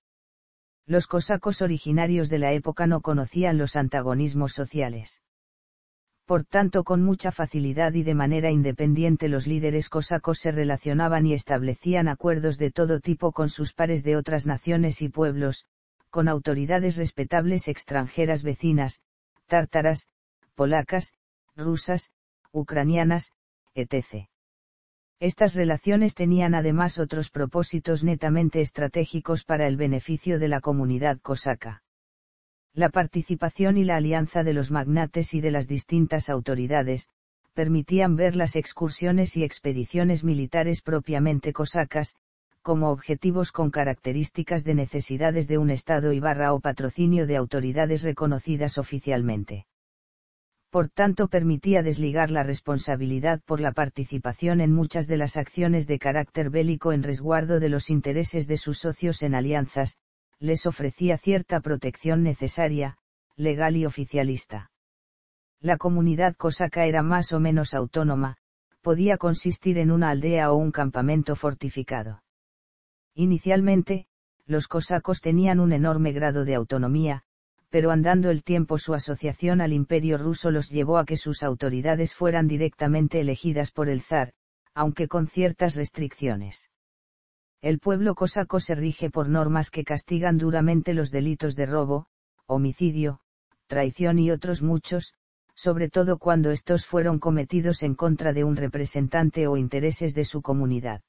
Los cosacos originarios de la época no conocían los antagonismos sociales. Por tanto, con mucha facilidad y de manera independiente los líderes cosacos se relacionaban y establecían acuerdos de todo tipo con sus pares de otras naciones y pueblos, con autoridades respetables extranjeras vecinas, tártaras, polacas, rusas, ucranianas, etc. Estas relaciones tenían además otros propósitos netamente estratégicos para el beneficio de la comunidad cosaca. La participación y la alianza de los magnates y de las distintas autoridades, permitían ver las excursiones y expediciones militares propiamente cosacas, como objetivos con características de necesidades de un Estado o patrocinio de autoridades reconocidas oficialmente. Por tanto, permitía desligar la responsabilidad por la participación en muchas de las acciones de carácter bélico en resguardo de los intereses de sus socios en alianzas, les ofrecía cierta protección necesaria, legal y oficialista. La comunidad cosaca era más o menos autónoma, podía consistir en una aldea o un campamento fortificado. Inicialmente, los cosacos tenían un enorme grado de autonomía, pero andando el tiempo su asociación al Imperio ruso los llevó a que sus autoridades fueran directamente elegidas por el zar, aunque con ciertas restricciones. El pueblo cosaco se rige por normas que castigan duramente los delitos de robo, homicidio, traición y otros muchos, sobre todo cuando estos fueron cometidos en contra de un representante o intereses de su comunidad.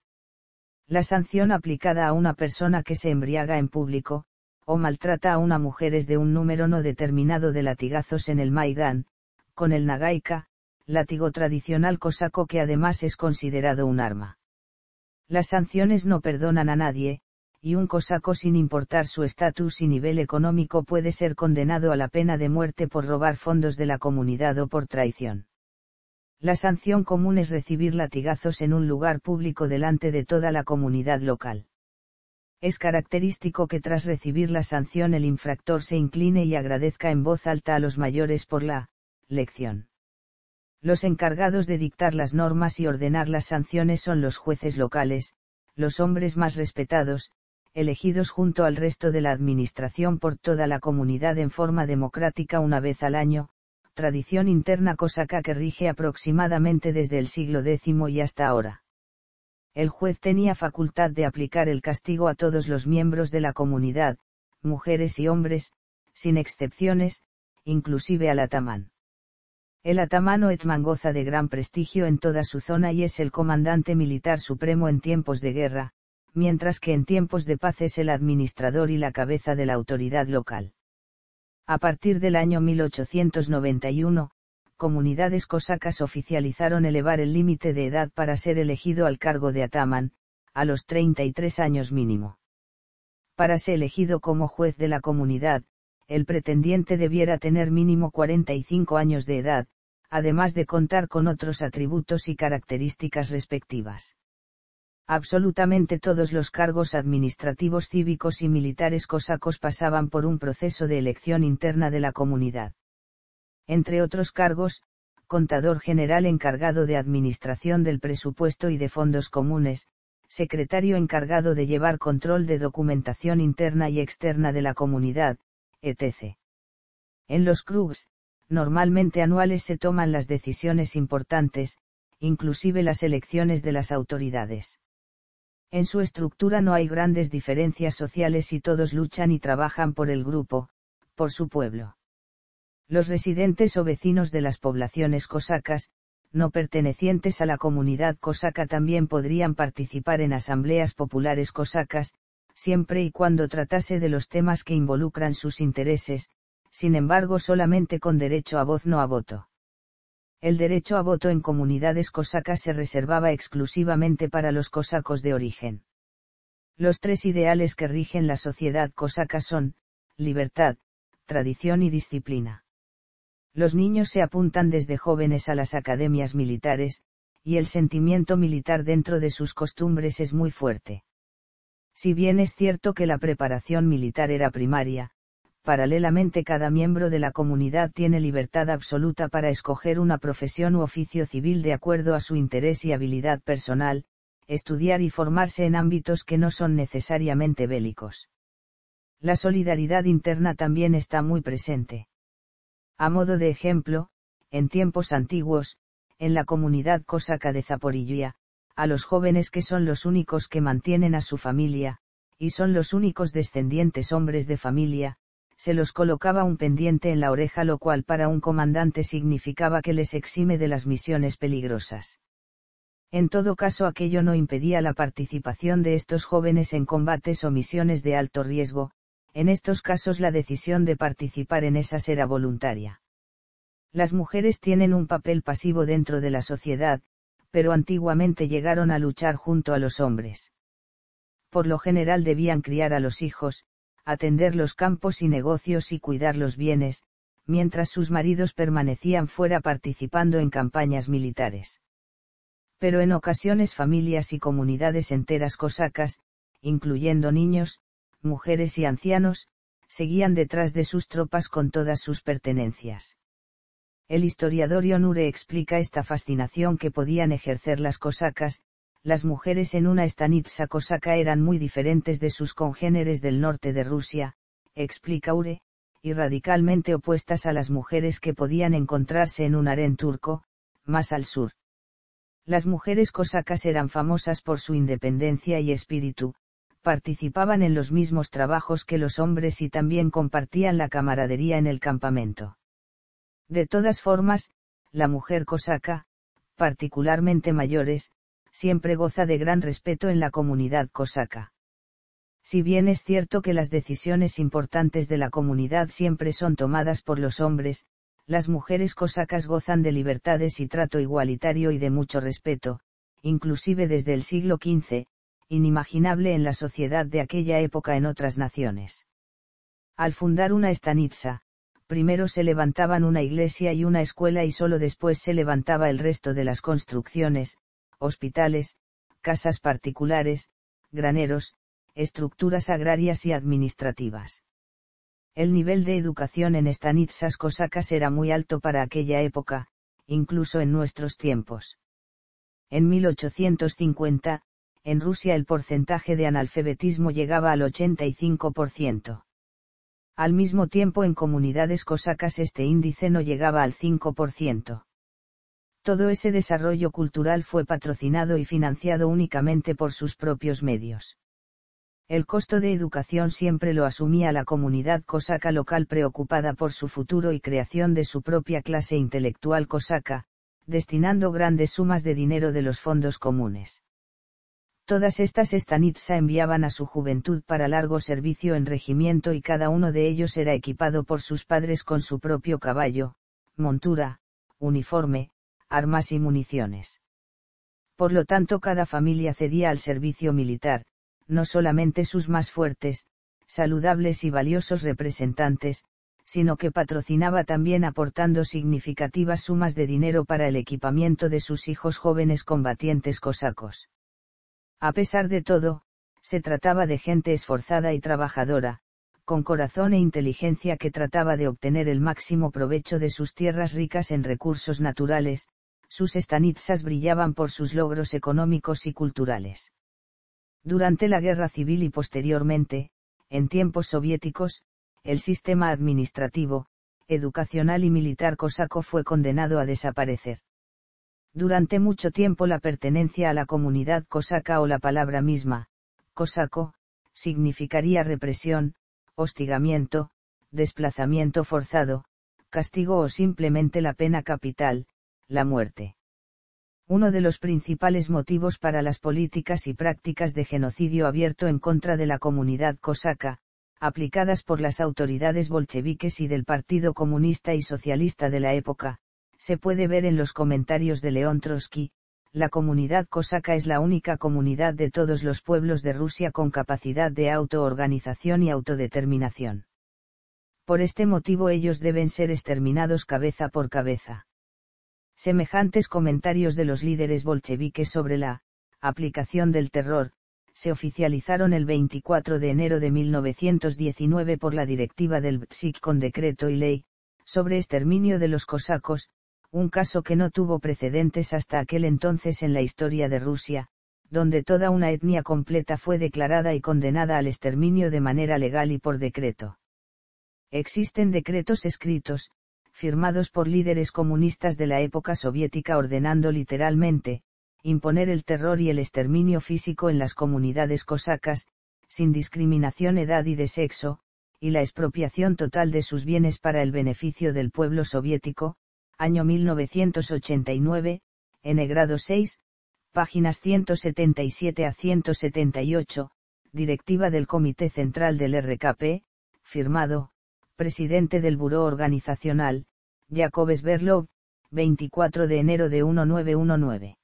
La sanción aplicada a una persona que se embriaga en público, o maltrata a una mujer es de un número no determinado de latigazos en el Maidán, con el nagaika, látigo tradicional cosaco que además es considerado un arma. Las sanciones no perdonan a nadie, y un cosaco sin importar su estatus y nivel económico puede ser condenado a la pena de muerte por robar fondos de la comunidad o por traición. La sanción común es recibir latigazos en un lugar público delante de toda la comunidad local. Es característico que tras recibir la sanción el infractor se incline y agradezca en voz alta a los mayores por la lección. Los encargados de dictar las normas y ordenar las sanciones son los jueces locales, los hombres más respetados, elegidos junto al resto de la administración por toda la comunidad en forma democrática una vez al año, tradición interna cosaca que rige aproximadamente desde el siglo X y hasta ahora. El juez tenía facultad de aplicar el castigo a todos los miembros de la comunidad, mujeres y hombres, sin excepciones, inclusive al atamán. El atamán o etman goza de gran prestigio en toda su zona y es el comandante militar supremo en tiempos de guerra, mientras que en tiempos de paz es el administrador y la cabeza de la autoridad local. A partir del año 1891, comunidades cosacas oficializaron elevar el límite de edad para ser elegido al cargo de atamán, a los 33 años mínimo. Para ser elegido como juez de la comunidad, el pretendiente debiera tener mínimo 45 años de edad, además de contar con otros atributos y características respectivas. Absolutamente todos los cargos administrativos, cívicos y militares cosacos pasaban por un proceso de elección interna de la comunidad. Entre otros cargos, contador general encargado de administración del presupuesto y de fondos comunes, secretario encargado de llevar control de documentación interna y externa de la comunidad, etc. En los krugs, normalmente anuales, se toman las decisiones importantes, inclusive las elecciones de las autoridades. En su estructura no hay grandes diferencias sociales y todos luchan y trabajan por el grupo, por su pueblo. Los residentes o vecinos de las poblaciones cosacas, no pertenecientes a la comunidad cosaca, también podrían participar en asambleas populares cosacas, siempre y cuando tratase de los temas que involucran sus intereses, sin embargo solamente con derecho a voz, no a voto. El derecho a voto en comunidades cosacas se reservaba exclusivamente para los cosacos de origen. Los tres ideales que rigen la sociedad cosaca son: libertad, tradición y disciplina. Los niños se apuntan desde jóvenes a las academias militares, y el sentimiento militar dentro de sus costumbres es muy fuerte. Si bien es cierto que la preparación militar era primaria, paralelamente cada miembro de la comunidad tiene libertad absoluta para escoger una profesión u oficio civil de acuerdo a su interés y habilidad personal, estudiar y formarse en ámbitos que no son necesariamente bélicos. La solidaridad interna también está muy presente. A modo de ejemplo, en tiempos antiguos, en la comunidad cosaca de Zaporilla, a los jóvenes, que son los únicos que mantienen a su familia, y son los únicos descendientes hombres de familia, se los colocaba un pendiente en la oreja, lo cual para un comandante significaba que les exime de las misiones peligrosas. En todo caso, aquello no impedía la participación de estos jóvenes en combates o misiones de alto riesgo. En estos casos la decisión de participar en esas era voluntaria. Las mujeres tienen un papel pasivo dentro de la sociedad, pero antiguamente llegaron a luchar junto a los hombres. Por lo general debían criar a los hijos, atender los campos y negocios y cuidar los bienes, mientras sus maridos permanecían fuera participando en campañas militares. Pero en ocasiones familias y comunidades enteras cosacas, incluyendo niños, mujeres y ancianos, seguían detrás de sus tropas con todas sus pertenencias. El historiador Yonure explica esta fascinación que podían ejercer las cosacas. Las mujeres en una stanitsa cosaca eran muy diferentes de sus congéneres del norte de Rusia, explica Ure, y radicalmente opuestas a las mujeres que podían encontrarse en un harén turco, más al sur. Las mujeres cosacas eran famosas por su independencia y espíritu, participaban en los mismos trabajos que los hombres y también compartían la camaradería en el campamento. De todas formas, la mujer cosaca, particularmente mayores, siempre goza de gran respeto en la comunidad cosaca. Si bien es cierto que las decisiones importantes de la comunidad siempre son tomadas por los hombres, las mujeres cosacas gozan de libertades y trato igualitario y de mucho respeto, inclusive desde el siglo XV, inimaginable en la sociedad de aquella época en otras naciones. Al fundar una stanitsa, primero se levantaban una iglesia y una escuela y solo después se levantaba el resto de las construcciones, hospitales, casas particulares, graneros, estructuras agrarias y administrativas. El nivel de educación en stanitsas cosacas era muy alto para aquella época, incluso en nuestros tiempos. En 1850, en Rusia el porcentaje de analfabetismo llegaba al 85%. Al mismo tiempo en comunidades cosacas este índice no llegaba al 5%. Todo ese desarrollo cultural fue patrocinado y financiado únicamente por sus propios medios. El costo de educación siempre lo asumía la comunidad cosaca local preocupada por su futuro y creación de su propia clase intelectual cosaca, destinando grandes sumas de dinero de los fondos comunes. Todas estas stanitsa enviaban a su juventud para largo servicio en regimiento y cada uno de ellos era equipado por sus padres con su propio caballo, montura, uniforme, armas y municiones. Por lo tanto, cada familia cedía al servicio militar, no solamente sus más fuertes, saludables y valiosos representantes, sino que patrocinaba también aportando significativas sumas de dinero para el equipamiento de sus hijos jóvenes combatientes cosacos. A pesar de todo, se trataba de gente esforzada y trabajadora, con corazón e inteligencia que trataba de obtener el máximo provecho de sus tierras ricas en recursos naturales. Sus stanitsas brillaban por sus logros económicos y culturales. Durante la guerra civil y posteriormente, en tiempos soviéticos, el sistema administrativo, educacional y militar cosaco fue condenado a desaparecer. Durante mucho tiempo la pertenencia a la comunidad cosaca o la palabra misma, cosaco, significaría represión, hostigamiento, desplazamiento forzado, castigo o simplemente la pena capital, la muerte. Uno de los principales motivos para las políticas y prácticas de genocidio abierto en contra de la comunidad cosaca, aplicadas por las autoridades bolcheviques y del Partido Comunista y Socialista de la época, se puede ver en los comentarios de León Trotsky. La comunidad cosaca es la única comunidad de todos los pueblos de Rusia con capacidad de autoorganización y autodeterminación. Por este motivo ellos deben ser exterminados cabeza por cabeza. Semejantes comentarios de los líderes bolcheviques sobre la aplicación del terror, se oficializaron el 24 de enero de 1919 por la directiva del BSIK con decreto y ley, sobre exterminio de los cosacos, un caso que no tuvo precedentes hasta aquel entonces en la historia de Rusia, donde toda una etnia completa fue declarada y condenada al exterminio de manera legal y por decreto. Existen decretos escritos, firmados por líderes comunistas de la época soviética ordenando literalmente, imponer el terror y el exterminio físico en las comunidades cosacas, sin discriminación edad y de sexo, y la expropiación total de sus bienes para el beneficio del pueblo soviético, año 1989, N grado 6, páginas 177 a 178, directiva del Comité Central del RKP, firmado, presidente del Buró Organizacional, Yakov Sverlov, 24 de enero de 1919.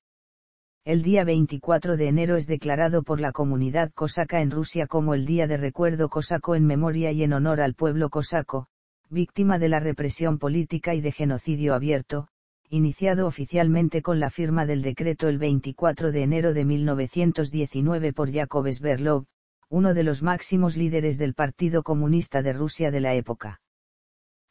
El día 24 de enero es declarado por la comunidad cosaca en Rusia como el Día de Recuerdo Cosaco en memoria y en honor al pueblo cosaco, víctima de la represión política y de genocidio abierto, iniciado oficialmente con la firma del decreto el 24 de enero de 1919 por Yakov Sverlov, uno de los máximos líderes del Partido Comunista de Rusia de la época.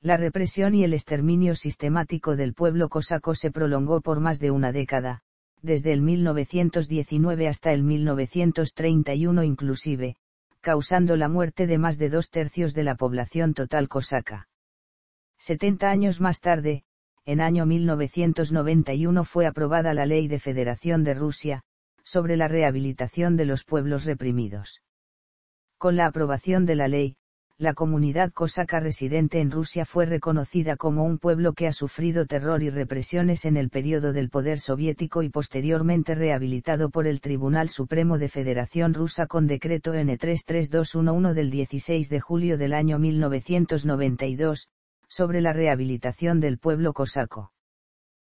La represión y el exterminio sistemático del pueblo cosaco se prolongó por más de una década, desde el 1919 hasta el 1931 inclusive, causando la muerte de más de 2/3 de la población total cosaca. 70 años más tarde, en año 1991 fue aprobada la Ley de Federación de Rusia, sobre la rehabilitación de los pueblos reprimidos. Con la aprobación de la ley, la comunidad cosaca residente en Rusia fue reconocida como un pueblo que ha sufrido terror y represiones en el periodo del poder soviético y posteriormente rehabilitado por el Tribunal Supremo de Federación Rusa con decreto N33211 del 16 de julio del año 1992, sobre la rehabilitación del pueblo cosaco.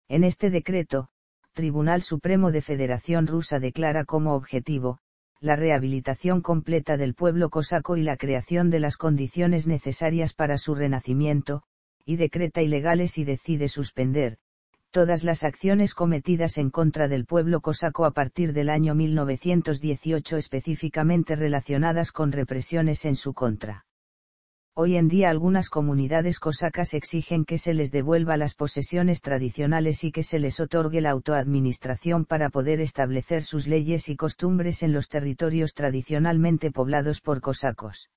En este decreto, Tribunal Supremo de Federación Rusa declara como objetivo, la rehabilitación completa del pueblo cosaco y la creación de las condiciones necesarias para su renacimiento, y decreta ilegales y decide suspender todas las acciones cometidas en contra del pueblo cosaco a partir del año 1918 específicamente relacionadas con represiones en su contra. Hoy en día algunas comunidades cosacas exigen que se les devuelva las posesiones tradicionales y que se les otorgue la autoadministración para poder establecer sus leyes y costumbres en los territorios tradicionalmente poblados por cosacos.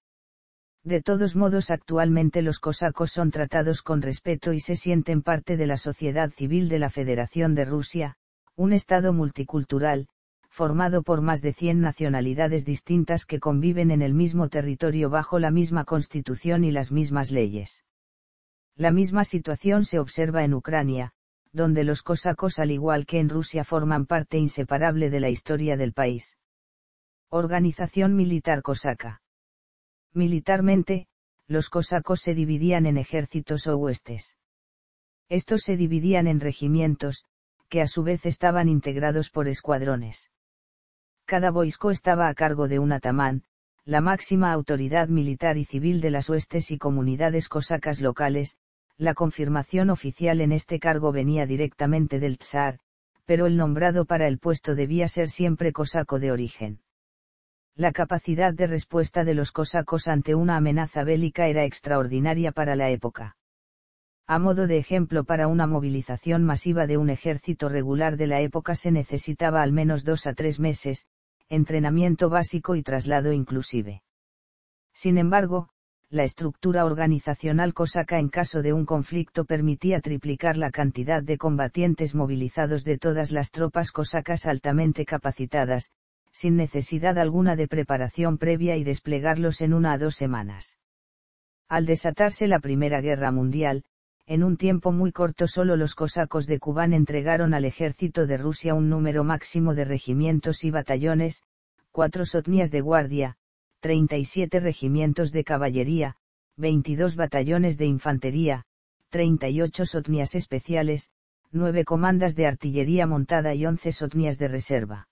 De todos modos, actualmente los cosacos son tratados con respeto y se sienten parte de la sociedad civil de la Federación de Rusia, un estado multicultural, formado por más de 100 nacionalidades distintas que conviven en el mismo territorio bajo la misma constitución y las mismas leyes. La misma situación se observa en Ucrania, donde los cosacos al igual que en Rusia forman parte inseparable de la historia del país. Organización militar cosaca. Militarmente, los cosacos se dividían en ejércitos o huestes. Estos se dividían en regimientos, que a su vez estaban integrados por escuadrones. Cada voisko estaba a cargo de un atamán, la máxima autoridad militar y civil de las huestes y comunidades cosacas locales. La confirmación oficial en este cargo venía directamente del tsar, pero el nombrado para el puesto debía ser siempre cosaco de origen. La capacidad de respuesta de los cosacos ante una amenaza bélica era extraordinaria para la época. A modo de ejemplo, para una movilización masiva de un ejército regular de la época se necesitaba al menos 2 a 3 meses, entrenamiento básico y traslado inclusive. Sin embargo, la estructura organizacional cosaca en caso de un conflicto permitía triplicar la cantidad de combatientes movilizados de todas las tropas cosacas altamente capacitadas, sin necesidad alguna de preparación previa y desplegarlos en 1 a 2 semanas. Al desatarse la Primera Guerra Mundial, en un tiempo muy corto solo los cosacos de Kubán entregaron al ejército de Rusia un número máximo de regimientos y batallones, 4 sotnias de guardia, 37 regimientos de caballería, 22 batallones de infantería, 38 sotnias especiales, 9 comandas de artillería montada y 11 sotnias de reserva.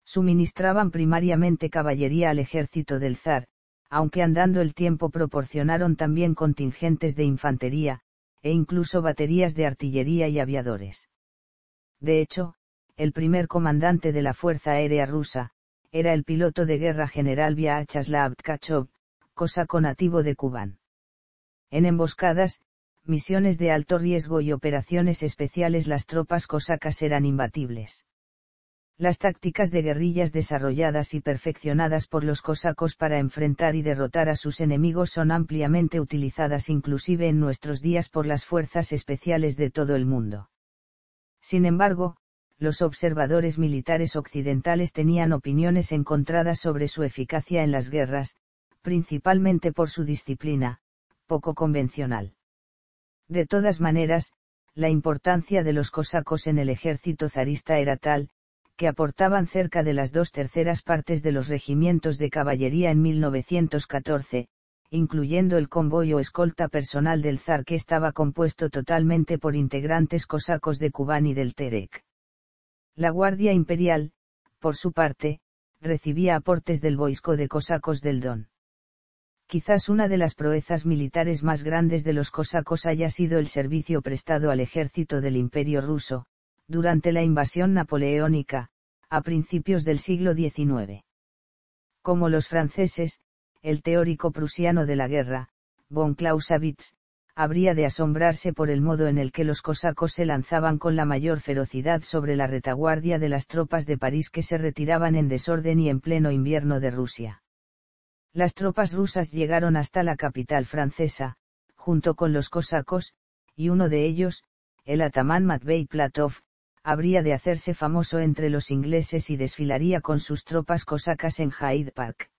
Suministraban primariamente caballería al ejército del zar, aunque andando el tiempo proporcionaron también contingentes de infantería, e incluso baterías de artillería y aviadores. De hecho, el primer comandante de la Fuerza Aérea Rusa, era el piloto de guerra general Vyacheslav Tkachov, cosaco nativo de Kubán. En emboscadas, misiones de alto riesgo y operaciones especiales las tropas cosacas eran imbatibles. Las tácticas de guerrillas desarrolladas y perfeccionadas por los cosacos para enfrentar y derrotar a sus enemigos son ampliamente utilizadas inclusive en nuestros días por las fuerzas especiales de todo el mundo. Sin embargo, los observadores militares occidentales tenían opiniones encontradas sobre su eficacia en las guerras, principalmente por su disciplina, poco convencional. De todas maneras, la importancia de los cosacos en el ejército zarista era tal, que aportaban cerca de las 2/3 partes de los regimientos de caballería en 1914, incluyendo el convoy o escolta personal del zar que estaba compuesto totalmente por integrantes cosacos de Kubán y del Terek. La Guardia Imperial, por su parte, recibía aportes del Voisko de Cosacos del Don. Quizás una de las proezas militares más grandes de los cosacos haya sido el servicio prestado al ejército del Imperio ruso, durante la invasión napoleónica, a principios del siglo XIX. Como los franceses, el teórico prusiano de la guerra, von Clausewitz, habría de asombrarse por el modo en el que los cosacos se lanzaban con la mayor ferocidad sobre la retaguardia de las tropas de París que se retiraban en desorden y en pleno invierno de Rusia. Las tropas rusas llegaron hasta la capital francesa, junto con los cosacos, y uno de ellos, el atamán Matvei Platov, habría de hacerse famoso entre los ingleses y desfilaría con sus tropas cosacas en Hyde Park.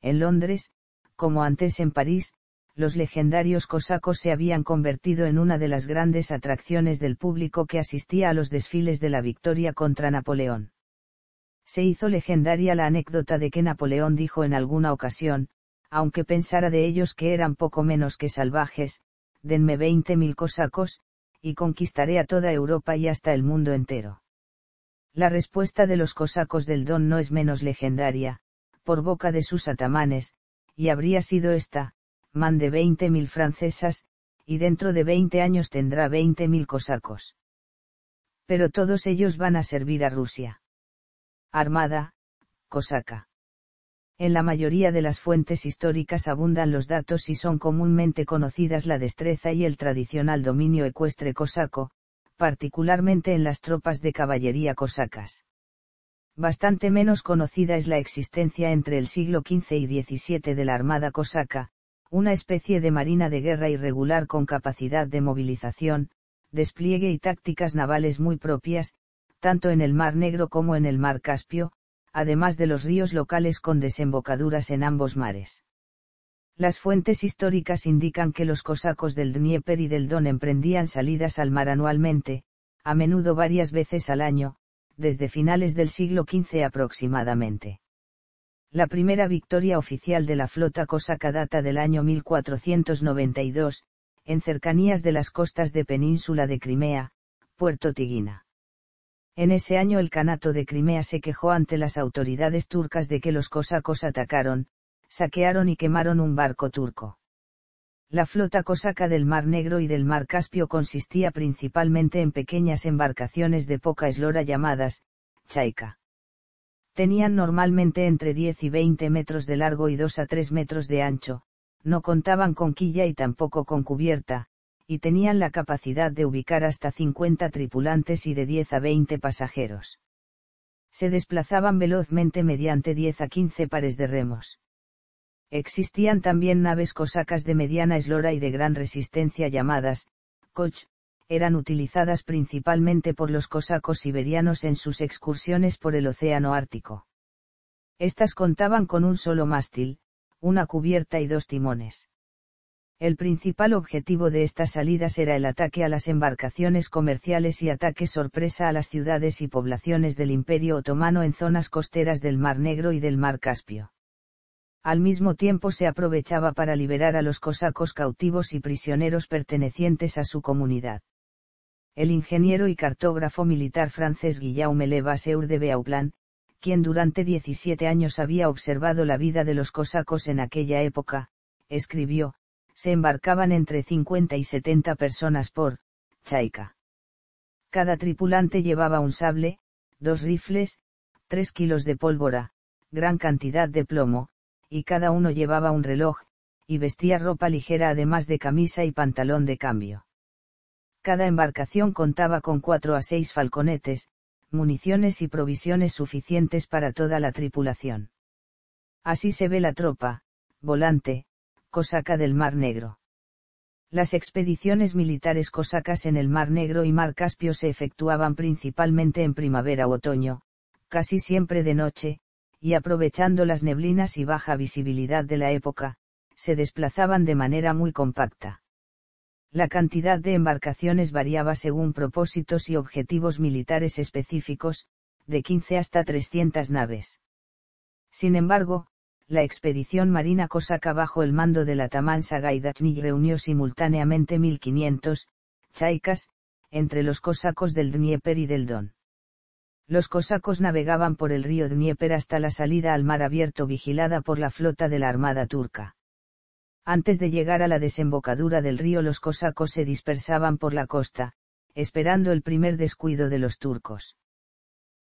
En Londres, como antes en París, los legendarios cosacos se habían convertido en una de las grandes atracciones del público que asistía a los desfiles de la victoria contra Napoleón. Se hizo legendaria la anécdota de que Napoleón dijo en alguna ocasión, aunque pensara de ellos que eran poco menos que salvajes, denme 20.000 cosacos, y conquistaré a toda Europa y hasta el mundo entero. La respuesta de los cosacos del Don no es menos legendaria, por boca de sus atamanes, y habría sido esta: mande 20.000 francesas, y dentro de 20 años tendrá 20.000 cosacos. Pero todos ellos van a servir a Rusia. Armada, cosaca. En la mayoría de las fuentes históricas abundan los datos y son comúnmente conocidas la destreza y el tradicional dominio ecuestre cosaco, particularmente en las tropas de caballería cosacas. Bastante menos conocida es la existencia entre el siglo XV y XVII de la Armada cosaca, una especie de marina de guerra irregular con capacidad de movilización, despliegue y tácticas navales muy propias, tanto en el Mar Negro como en el Mar Caspio, además de los ríos locales con desembocaduras en ambos mares. Las fuentes históricas indican que los cosacos del Dnieper y del Don emprendían salidas al mar anualmente, a menudo varias veces al año, desde finales del siglo XV aproximadamente. La primera victoria oficial de la flota cosaca data del año 1492, en cercanías de las costas de Península de Crimea, Puerto Tigina. En ese año el Kanato de Crimea se quejó ante las autoridades turcas de que los cosacos atacaron, saquearon y quemaron un barco turco. La flota cosaca del Mar Negro y del Mar Caspio consistía principalmente en pequeñas embarcaciones de poca eslora llamadas chaika. Tenían normalmente entre 10 y 20 metros de largo y 2 a 3 metros de ancho, no contaban con quilla y tampoco con cubierta, y tenían la capacidad de ubicar hasta 50 tripulantes y de 10 a 20 pasajeros. Se desplazaban velozmente mediante 10 a 15 pares de remos. Existían también naves cosacas de mediana eslora y de gran resistencia llamadas koch, eran utilizadas principalmente por los cosacos siberianos en sus excursiones por el océano Ártico. Estas contaban con un solo mástil, una cubierta y 2 timones. El principal objetivo de estas salidas era el ataque a las embarcaciones comerciales y ataque sorpresa a las ciudades y poblaciones del Imperio Otomano en zonas costeras del Mar Negro y del Mar Caspio. Al mismo tiempo se aprovechaba para liberar a los cosacos cautivos y prisioneros pertenecientes a su comunidad. El ingeniero y cartógrafo militar francés Guillaume Levasseur de Beauplan, quien durante 17 años había observado la vida de los cosacos en aquella época, escribió: se embarcaban entre 50 y 70 personas por chaika. Cada tripulante llevaba un sable, 2 rifles, 3 kilos de pólvora, gran cantidad de plomo, y cada uno llevaba un reloj, y vestía ropa ligera además de camisa y pantalón de cambio. Cada embarcación contaba con 4 a 6 falconetes, municiones y provisiones suficientes para toda la tripulación. Así se ve la tropa volante cosaca del Mar Negro. Las expediciones militares cosacas en el Mar Negro y Mar Caspio se efectuaban principalmente en primavera u otoño, casi siempre de noche, y aprovechando las neblinas y baja visibilidad de la época, se desplazaban de manera muy compacta. La cantidad de embarcaciones variaba según propósitos y objetivos militares específicos, de 15 hasta 300 naves. Sin embargo, la expedición marina cosaca bajo el mando del atamán Sagaidachny reunió simultáneamente 1500 chaikas, entre los cosacos del Dnieper y del Don. Los cosacos navegaban por el río Dnieper hasta la salida al mar abierto vigilada por la flota de la armada turca. Antes de llegar a la desembocadura del río los cosacos se dispersaban por la costa, esperando el primer descuido de los turcos.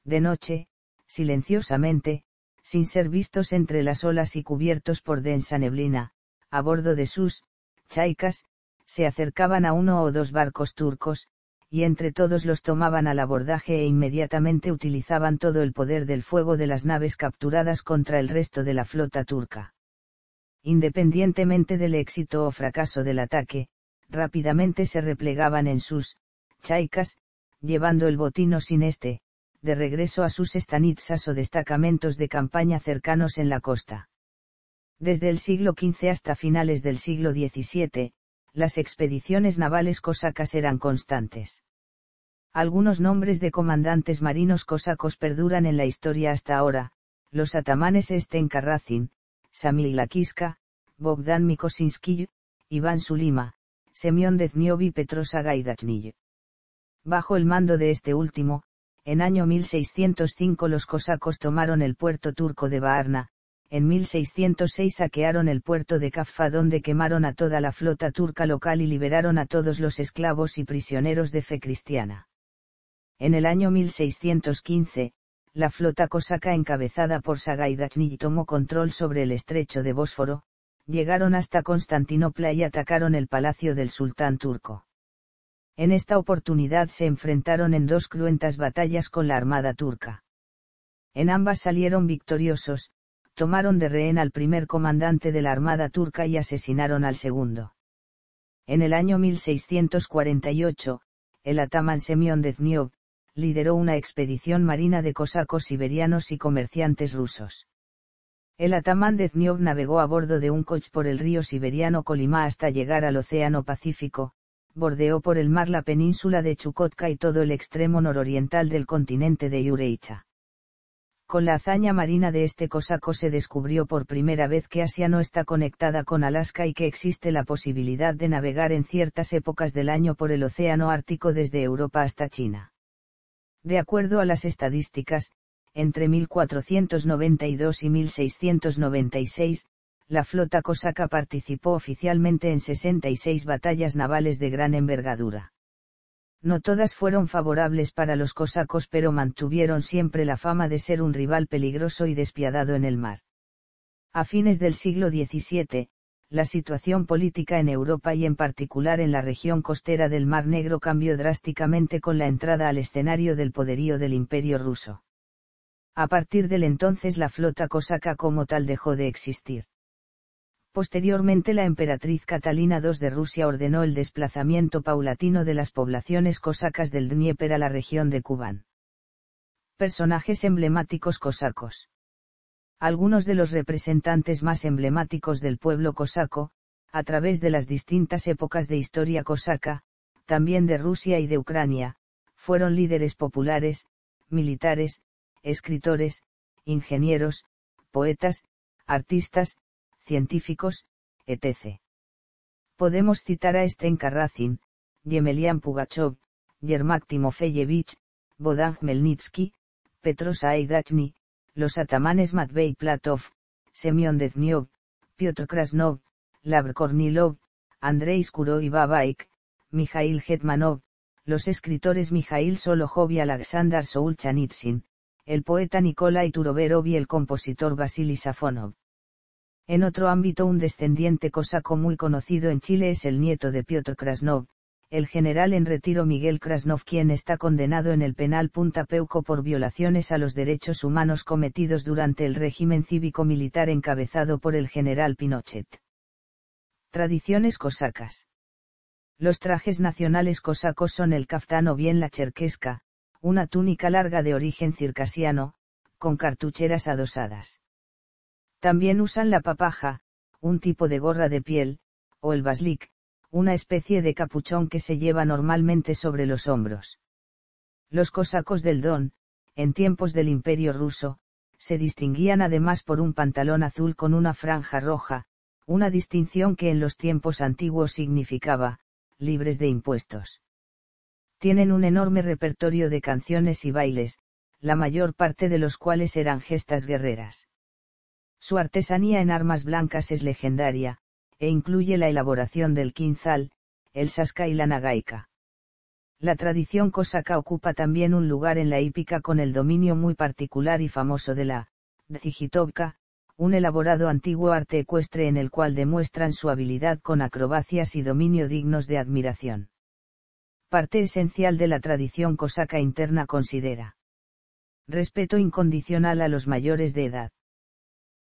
De noche, silenciosamente, sin ser vistos entre las olas y cubiertos por densa neblina, a bordo de sus chaikas, se acercaban a 1 o 2 barcos turcos, y entre todos los tomaban al abordaje e inmediatamente utilizaban todo el poder del fuego de las naves capturadas contra el resto de la flota turca. Independientemente del éxito o fracaso del ataque, rápidamente se replegaban en sus chaikas, llevando el botín o sin de regreso a sus estanitsas o destacamentos de campaña cercanos en la costa. Desde el siglo XV hasta finales del siglo XVII, las expediciones navales cosacas eran constantes. Algunos nombres de comandantes marinos cosacos perduran en la historia hasta ahora: los atamanes Sten Karrazin, Samil Lakiska, Bogdan Mikosinski, Iván Sulima, Semión Dezhniov y Petro Sagaidachny. Bajo el mando de este último, en año 1605 los cosacos tomaron el puerto turco de Varna, en 1606 saquearon el puerto de Kaffa donde quemaron a toda la flota turca local y liberaron a todos los esclavos y prisioneros de fe cristiana. En el año 1615, la flota cosaca encabezada por Sagaidachny tomó control sobre el estrecho de Bósforo, llegaron hasta Constantinopla y atacaron el palacio del sultán turco. En esta oportunidad se enfrentaron en 2 cruentas batallas con la armada turca. En ambas salieron victoriosos, tomaron de rehén al primer comandante de la armada turca y asesinaron al segundo. En el año 1648, el atamán Semión Dezhniov lideró una expedición marina de cosacos siberianos y comerciantes rusos. El atamán Dezhniov navegó a bordo de un koch por el río siberiano Kolyma hasta llegar al Océano Pacífico, bordeó por el mar la península de Chukotka y todo el extremo nororiental del continente de Ureicha. Con la hazaña marina de este cosaco se descubrió por primera vez que Asia no está conectada con Alaska y que existe la posibilidad de navegar en ciertas épocas del año por el Océano Ártico desde Europa hasta China. De acuerdo a las estadísticas, entre 1492 y 1696, la flota cosaca participó oficialmente en 66 batallas navales de gran envergadura. No todas fueron favorables para los cosacos, pero mantuvieron siempre la fama de ser un rival peligroso y despiadado en el mar. A fines del siglo XVII, la situación política en Europa y en particular en la región costera del Mar Negro cambió drásticamente con la entrada al escenario del poderío del Imperio ruso. A partir del entonces la flota cosaca como tal dejó de existir. Posteriormente la emperatriz Catalina II de Rusia ordenó el desplazamiento paulatino de las poblaciones cosacas del Dnieper a la región de Kubán. Personajes emblemáticos cosacos. Algunos de los representantes más emblemáticos del pueblo cosaco, a través de las distintas épocas de historia cosaca, también de Rusia y de Ucrania, fueron líderes populares, militares, escritores, ingenieros, poetas, artistas, científicos, etc. Podemos citar a Sten Karazin, Yemelian Pugachov, Yermak Timofeyevich, Bodan Khmelnytsky, Petro Saidachny, los atamanes Matvei Platov, Semyon Dezhniov, Piotr Krasnov, Lavr Kornilov, Andrei Skuro y Babaik, Mikhail Hetmanov, los escritores Mikhail Solohov y Alexander Solzhenitsyn, el poeta Nikolai Turoverov y el compositor Vasily Safonov. En otro ámbito, un descendiente cosaco muy conocido en Chile es el nieto de Piotr Krasnov, el general en retiro Miguel Krasnov, quien está condenado en el penal Punta Peuco por violaciones a los derechos humanos cometidos durante el régimen cívico-militar encabezado por el general Pinochet. Tradiciones cosacas. Los trajes nacionales cosacos son el kaftán o bien la cherkesca, una túnica larga de origen circasiano, con cartucheras adosadas. También usan la papaja, un tipo de gorra de piel, o el baslik, una especie de capuchón que se lleva normalmente sobre los hombros. Los cosacos del Don, en tiempos del Imperio ruso, se distinguían además por un pantalón azul con una franja roja, una distinción que en los tiempos antiguos significaba, libres de impuestos. Tienen un enorme repertorio de canciones y bailes, la mayor parte de los cuales eran gestas guerreras. Su artesanía en armas blancas es legendaria, e incluye la elaboración del quinzal, el saska y la nagaika. La tradición cosaca ocupa también un lugar en la hípica con el dominio muy particular y famoso de la dzijitovka, un elaborado antiguo arte ecuestre en el cual demuestran su habilidad con acrobacias y dominio dignos de admiración. Parte esencial de la tradición cosaca interna considera respeto incondicional a los mayores de edad.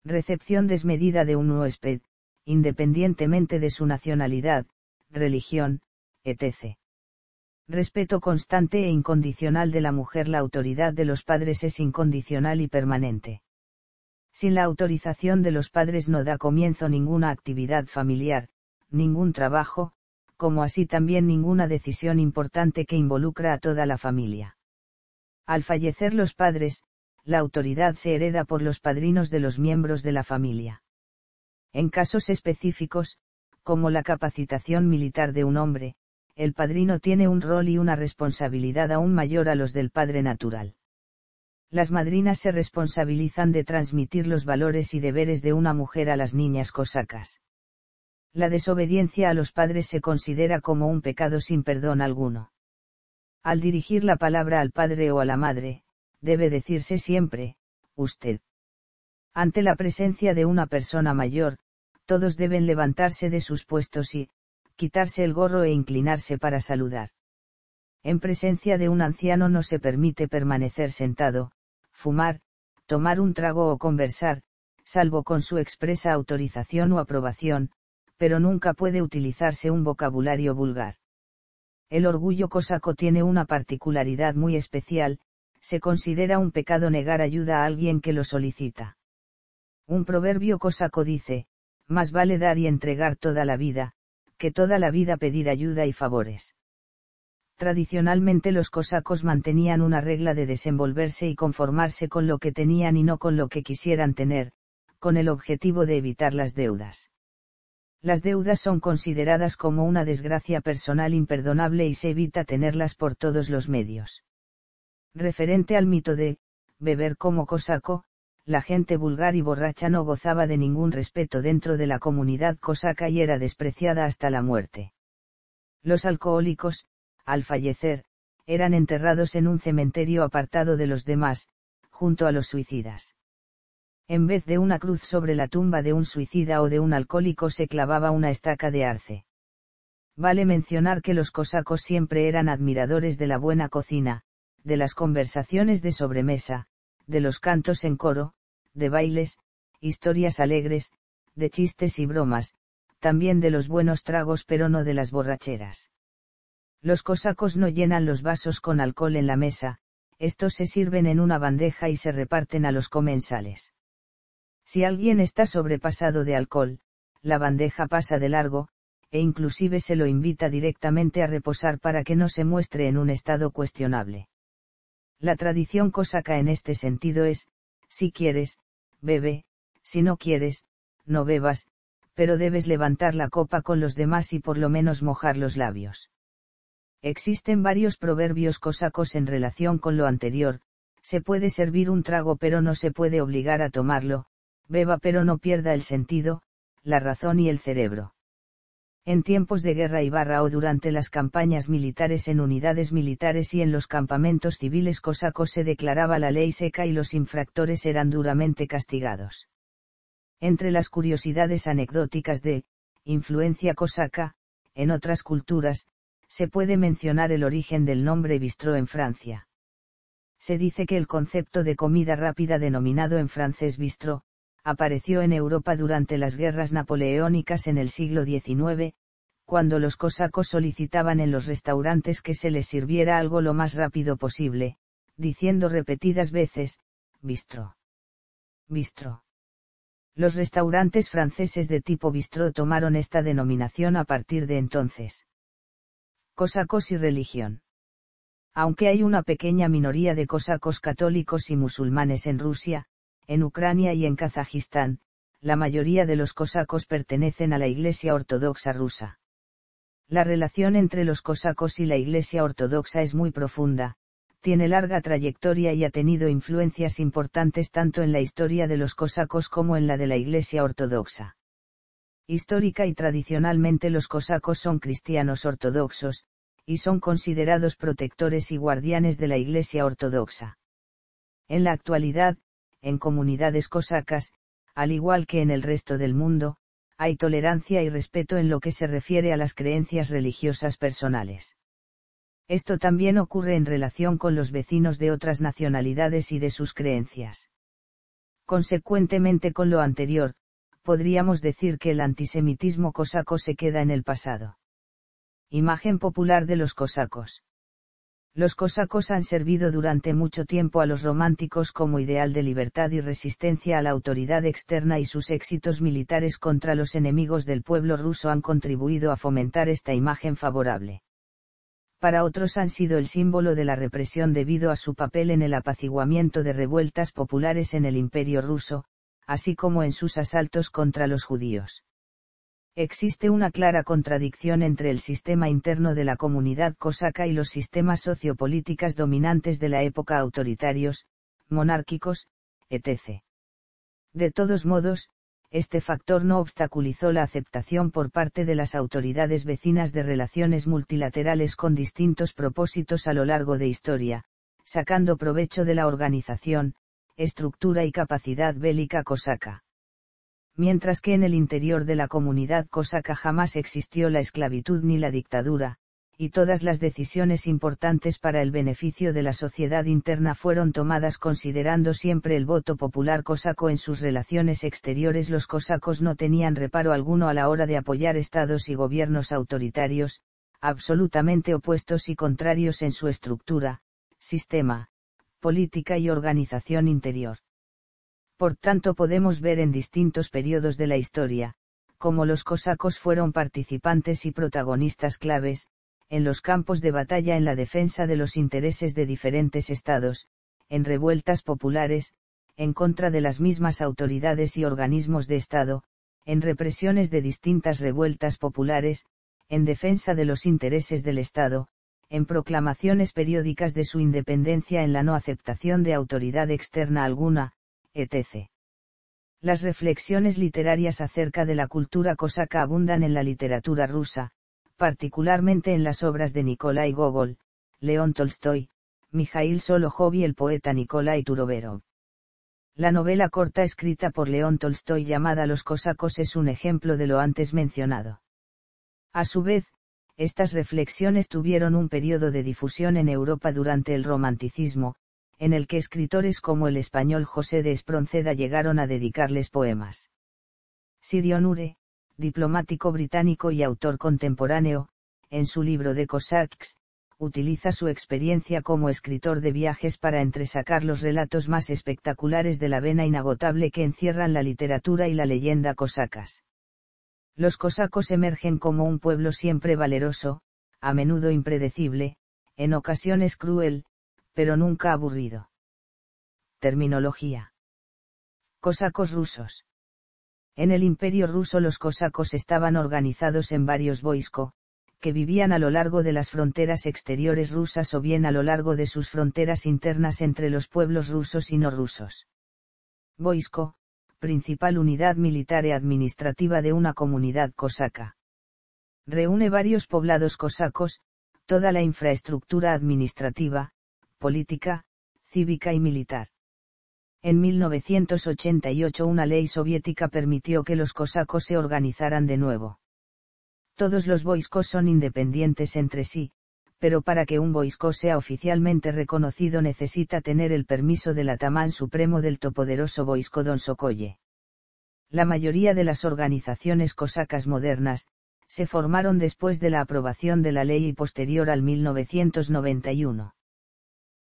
Recepción desmedida de un huésped, independientemente de su nacionalidad, religión, etc. Respeto constante e incondicional de la mujer. La autoridad de los padres es incondicional y permanente. Sin la autorización de los padres no da comienzo ninguna actividad familiar, ningún trabajo, como así también ninguna decisión importante que involucra a toda la familia. Al fallecer los padres, la autoridad se hereda por los padrinos de los miembros de la familia. En casos específicos, como la capacitación militar de un hombre, el padrino tiene un rol y una responsabilidad aún mayor a los del padre natural. Las madrinas se responsabilizan de transmitir los valores y deberes de una mujer a las niñas cosacas. La desobediencia a los padres se considera como un pecado sin perdón alguno. Al dirigir la palabra al padre o a la madre, debe decirse siempre, usted. Ante la presencia de una persona mayor, todos deben levantarse de sus puestos y, quitarse el gorro e inclinarse para saludar. En presencia de un anciano no se permite permanecer sentado, fumar, tomar un trago o conversar, salvo con su expresa autorización o aprobación, pero nunca puede utilizarse un vocabulario vulgar. El orgullo cosaco tiene una particularidad muy especial, se considera un pecado negar ayuda a alguien que lo solicita. Un proverbio cosaco dice, más vale dar y entregar toda la vida, que toda la vida pedir ayuda y favores. Tradicionalmente los cosacos mantenían una regla de desenvolverse y conformarse con lo que tenían y no con lo que quisieran tener, con el objetivo de evitar las deudas. Las deudas son consideradas como una desgracia personal imperdonable y se evita tenerlas por todos los medios. Referente al mito de beber como cosaco, la gente vulgar y borracha no gozaba de ningún respeto dentro de la comunidad cosaca y era despreciada hasta la muerte. Los alcohólicos, al fallecer, eran enterrados en un cementerio apartado de los demás, junto a los suicidas. En vez de una cruz sobre la tumba de un suicida o de un alcohólico se clavaba una estaca de arce. Vale mencionar que los cosacos siempre eran admiradores de la buena cocina, de las conversaciones de sobremesa, de los cantos en coro, de bailes, historias alegres, de chistes y bromas, también de los buenos tragos pero no de las borracheras. Los cosacos no llenan los vasos con alcohol en la mesa, estos se sirven en una bandeja y se reparten a los comensales. Si alguien está sobrepasado de alcohol, la bandeja pasa de largo, e inclusive se lo invita directamente a reposar para que no se muestre en un estado cuestionable. La tradición cosaca en este sentido es, si quieres, bebe, si no quieres, no bebas, pero debes levantar la copa con los demás y por lo menos mojar los labios. Existen varios proverbios cosacos en relación con lo anterior: se puede servir un trago pero no se puede obligar a tomarlo, beba pero no pierda el sentido, la razón y el cerebro. En tiempos de guerra o durante las campañas militares en unidades militares y en los campamentos civiles cosacos se declaraba la ley seca y los infractores eran duramente castigados. Entre las curiosidades anecdóticas de influencia cosaca, en otras culturas, se puede mencionar el origen del nombre bistrot en Francia. Se dice que el concepto de comida rápida denominado en francés bistrot, apareció en Europa durante las guerras napoleónicas en el siglo XIX, cuando los cosacos solicitaban en los restaurantes que se les sirviera algo lo más rápido posible, diciendo repetidas veces, bistrot. Bistrot. Los restaurantes franceses de tipo bistrot tomaron esta denominación a partir de entonces. Cosacos y religión. Aunque hay una pequeña minoría de cosacos católicos y musulmanes en Rusia, en Ucrania y en Kazajistán, la mayoría de los cosacos pertenecen a la Iglesia Ortodoxa rusa. La relación entre los cosacos y la Iglesia Ortodoxa es muy profunda, tiene larga trayectoria y ha tenido influencias importantes tanto en la historia de los cosacos como en la de la Iglesia Ortodoxa. Histórica y tradicionalmente los cosacos son cristianos ortodoxos, y son considerados protectores y guardianes de la Iglesia Ortodoxa. En la actualidad, en comunidades cosacas, al igual que en el resto del mundo, hay tolerancia y respeto en lo que se refiere a las creencias religiosas personales. Esto también ocurre en relación con los vecinos de otras nacionalidades y de sus creencias. Consecuentemente con lo anterior, podríamos decir que el antisemitismo cosaco se queda en el pasado. Imagen popular de los cosacos. Los cosacos han servido durante mucho tiempo a los románticos como ideal de libertad y resistencia a la autoridad externa y sus éxitos militares contra los enemigos del pueblo ruso han contribuido a fomentar esta imagen favorable. Para otros han sido el símbolo de la represión debido a su papel en el apaciguamiento de revueltas populares en el Imperio ruso, así como en sus asaltos contra los judíos. Existe una clara contradicción entre el sistema interno de la comunidad cosaca y los sistemas sociopolíticos dominantes de la época autoritarios, monárquicos, etc. De todos modos, este factor no obstaculizó la aceptación por parte de las autoridades vecinas de relaciones multilaterales con distintos propósitos a lo largo de historia, sacando provecho de la organización, estructura y capacidad bélica cosaca. Mientras que en el interior de la comunidad cosaca jamás existió la esclavitud ni la dictadura, y todas las decisiones importantes para el beneficio de la sociedad interna fueron tomadas considerando siempre el voto popular cosaco en sus relaciones exteriores. Los cosacos no tenían reparo alguno a la hora de apoyar estados y gobiernos autoritarios, absolutamente opuestos y contrarios en su estructura, sistema, política y organización interior. Por tanto podemos ver en distintos periodos de la historia, cómo los cosacos fueron participantes y protagonistas claves, en los campos de batalla en la defensa de los intereses de diferentes estados, en revueltas populares, en contra de las mismas autoridades y organismos de Estado, en represiones de distintas revueltas populares, en defensa de los intereses del Estado, en proclamaciones periódicas de su independencia, en la no aceptación de autoridad externa alguna, etc. Las reflexiones literarias acerca de la cultura cosaca abundan en la literatura rusa, particularmente en las obras de Nikolái Gogol, León Tolstoy, Mijaíl Solokhov y el poeta Nikolái Turoverov. La novela corta escrita por León Tolstoy llamada Los cosacos es un ejemplo de lo antes mencionado. A su vez, estas reflexiones tuvieron un periodo de difusión en Europa durante el Romanticismo, en el que escritores como el español José de Espronceda llegaron a dedicarles poemas. Sirion Ure, diplomático británico y autor contemporáneo, en su libro The Cossacks, utiliza su experiencia como escritor de viajes para entresacar los relatos más espectaculares de la vena inagotable que encierran la literatura y la leyenda cosacas. Los cosacos emergen como un pueblo siempre valeroso, a menudo impredecible, en ocasiones cruel, pero nunca aburrido. Terminología. Cosacos rusos. En el Imperio ruso los cosacos estaban organizados en varios voisko, que vivían a lo largo de las fronteras exteriores rusas o bien a lo largo de sus fronteras internas entre los pueblos rusos y no rusos. Voisko, principal unidad militar e administrativa de una comunidad cosaca. Reúne varios poblados cosacos, toda la infraestructura administrativa, política, cívica y militar. En 1988 una ley soviética permitió que los cosacos se organizaran de nuevo. Todos los voiskos son independientes entre sí, pero para que un voisko sea oficialmente reconocido necesita tener el permiso del atamán supremo del todopoderoso voisko Don Sokoye. La mayoría de las organizaciones cosacas modernas, se formaron después de la aprobación de la ley y posterior al 1991.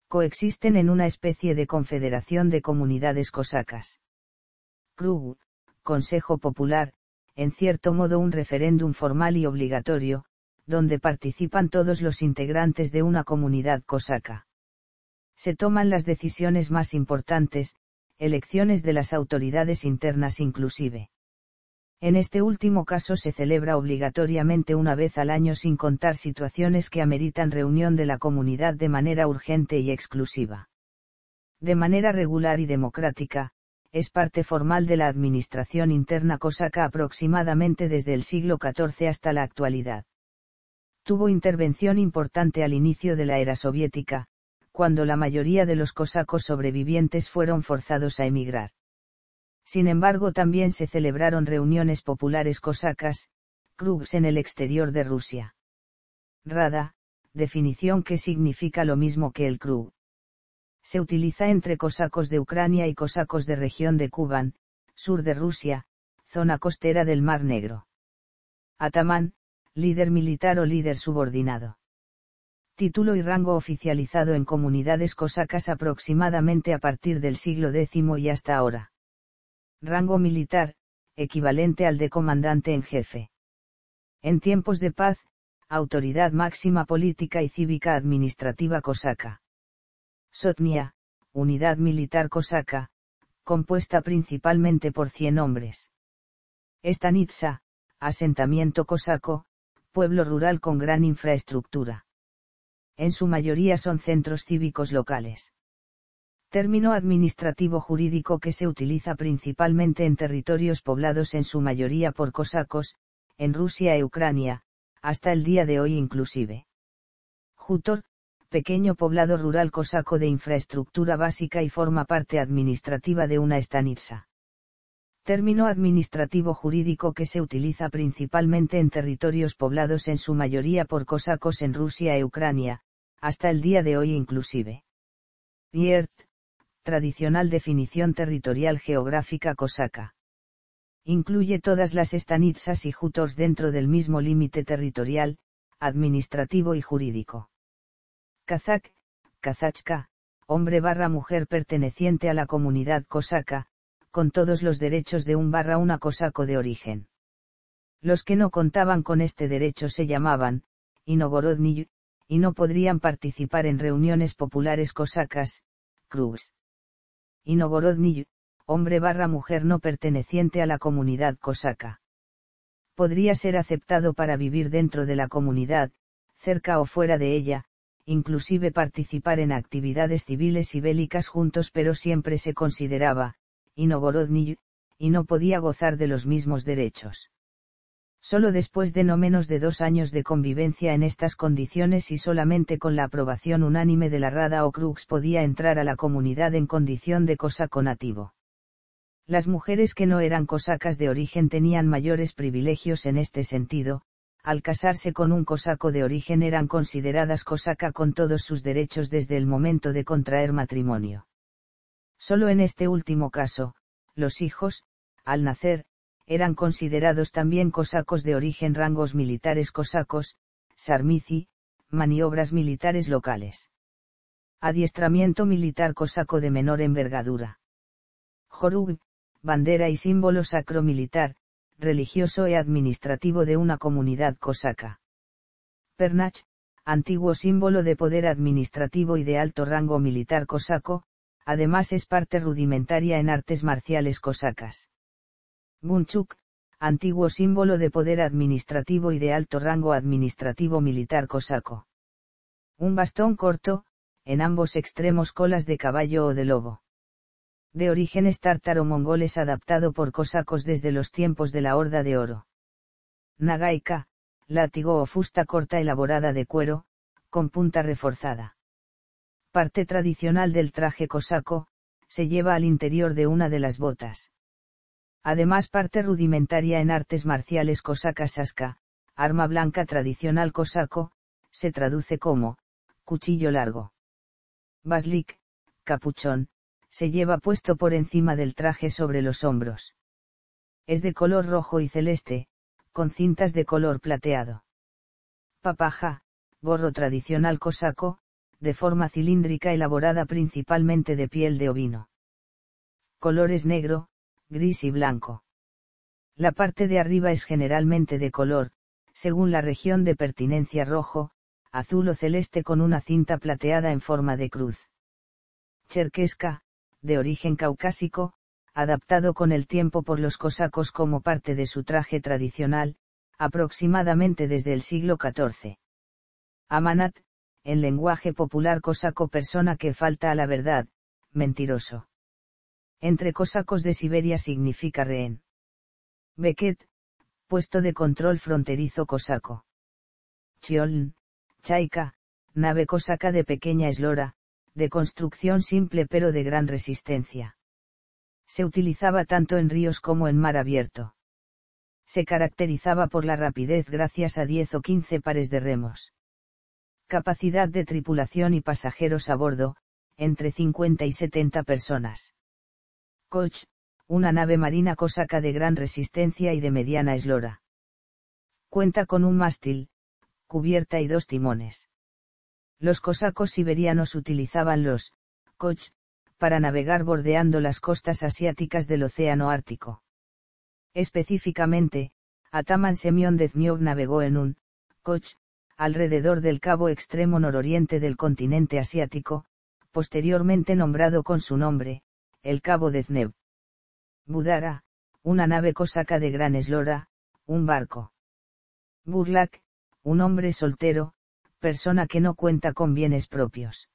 Coexisten en una especie de confederación de comunidades cosacas. Krug, Consejo Popular, en cierto modo un referéndum formal y obligatorio, donde participan todos los integrantes de una comunidad cosaca. Se toman las decisiones más importantes, elecciones de las autoridades internas inclusive. En este último caso se celebra obligatoriamente una vez al año sin contar situaciones que ameritan reunión de la comunidad de manera urgente y exclusiva. De manera regular y democrática, es parte formal de la administración interna cosaca aproximadamente desde el siglo XIV hasta la actualidad. Tuvo intervención importante al inicio de la era soviética, cuando la mayoría de los cosacos sobrevivientes fueron forzados a emigrar. Sin embargo, también se celebraron reuniones populares cosacas, krugs en el exterior de Rusia. Rada, definición que significa lo mismo que el krug. Se utiliza entre cosacos de Ucrania y cosacos de región de Kuban, sur de Rusia, zona costera del Mar Negro. Atamán, líder militar o líder subordinado. Título y rango oficializado en comunidades cosacas aproximadamente a partir del siglo X y hasta ahora. Rango militar, equivalente al de comandante en jefe. En tiempos de paz, autoridad máxima política y cívica administrativa cosaca. Sotnia, unidad militar cosaca, compuesta principalmente por 100 hombres. Stanitsa, asentamiento cosaco, pueblo rural con gran infraestructura. En su mayoría son centros cívicos locales. Término administrativo jurídico que se utiliza principalmente en territorios poblados en su mayoría por cosacos, en Rusia e Ucrania, hasta el día de hoy inclusive. Jutor, pequeño poblado rural cosaco de infraestructura básica y forma parte administrativa de una stanitsa. Término administrativo jurídico que se utiliza principalmente en territorios poblados en su mayoría por cosacos en Rusia e Ucrania, hasta el día de hoy inclusive. Yert, tradicional definición territorial geográfica cosaca. Incluye todas las stanitsas y jutors dentro del mismo límite territorial, administrativo y jurídico. Kazak, kazachka, hombre/mujer perteneciente a la comunidad cosaca, con todos los derechos de una cosaco de origen. Los que no contaban con este derecho se llamaban inogorodny, y no podrían participar en reuniones populares cosacas, krugs. Inogorodny, hombre/mujer no perteneciente a la comunidad cosaca. Podría ser aceptado para vivir dentro de la comunidad, cerca o fuera de ella, inclusive participar en actividades civiles y bélicas juntos, pero siempre se consideraba inogorodny, y no podía gozar de los mismos derechos. Solo después de no menos de 2 años de convivencia en estas condiciones y solamente con la aprobación unánime de la Rada o Krugs podía entrar a la comunidad en condición de cosaco nativo. Las mujeres que no eran cosacas de origen tenían mayores privilegios en este sentido. Al casarse con un cosaco de origen eran consideradas cosaca con todos sus derechos desde el momento de contraer matrimonio. Solo en este último caso, los hijos, al nacer, eran considerados también cosacos de origen rangos militares cosacos, sarmici, maniobras militares locales. Adiestramiento militar cosaco de menor envergadura. Jorug, bandera y símbolo sacro militar, religioso e administrativo de una comunidad cosaca. Pernach, antiguo símbolo de poder administrativo y de alto rango militar cosaco, además es parte rudimentaria en artes marciales cosacas. Bunchuk, antiguo símbolo de poder administrativo y de alto rango administrativo militar cosaco. Un bastón corto, en ambos extremos colas de caballo o de lobo. De orígenes tártaro-mongoles adaptado por cosacos desde los tiempos de la Horda de Oro. Nagaika, látigo o fusta corta elaborada de cuero, con punta reforzada. Parte tradicional del traje cosaco, se lleva al interior de una de las botas. Además parte rudimentaria en artes marciales cosacas saska, arma blanca tradicional cosaco, se traduce como, cuchillo largo. Baslik, capuchón, se lleva puesto por encima del traje sobre los hombros. Es de color rojo y celeste, con cintas de color plateado. Papaja, gorro tradicional cosaco, de forma cilíndrica elaborada principalmente de piel de ovino. Colores negro, gris y blanco. La parte de arriba es generalmente de color, según la región de pertinencia rojo, azul o celeste con una cinta plateada en forma de cruz. Cherkesca, de origen caucásico, adaptado con el tiempo por los cosacos como parte de su traje tradicional, aproximadamente desde el siglo XIV. Amanat, en lenguaje popular cosaco persona que falta a la verdad, mentiroso. Entre cosacos de Siberia significa rehén. Beket, puesto de control fronterizo cosaco. Chioln, chaika, nave cosaca de pequeña eslora, de construcción simple pero de gran resistencia. Se utilizaba tanto en ríos como en mar abierto. Se caracterizaba por la rapidez gracias a 10 o 15 pares de remos. Capacidad de tripulación y pasajeros a bordo, entre 50 y 70 personas. Koch, una nave marina cosaca de gran resistencia y de mediana eslora. Cuenta con un mástil, cubierta y 2 timones. Los cosacos siberianos utilizaban los koch para navegar bordeando las costas asiáticas del Océano Ártico. Específicamente, Ataman Semyon Dezhniov navegó en un koch alrededor del cabo extremo nororiente del continente asiático, posteriormente nombrado con su nombre, el Cabo Dezhnev. Budara, una nave cosaca de gran eslora, un barco. Burlak, un hombre soltero, persona que no cuenta con bienes propios.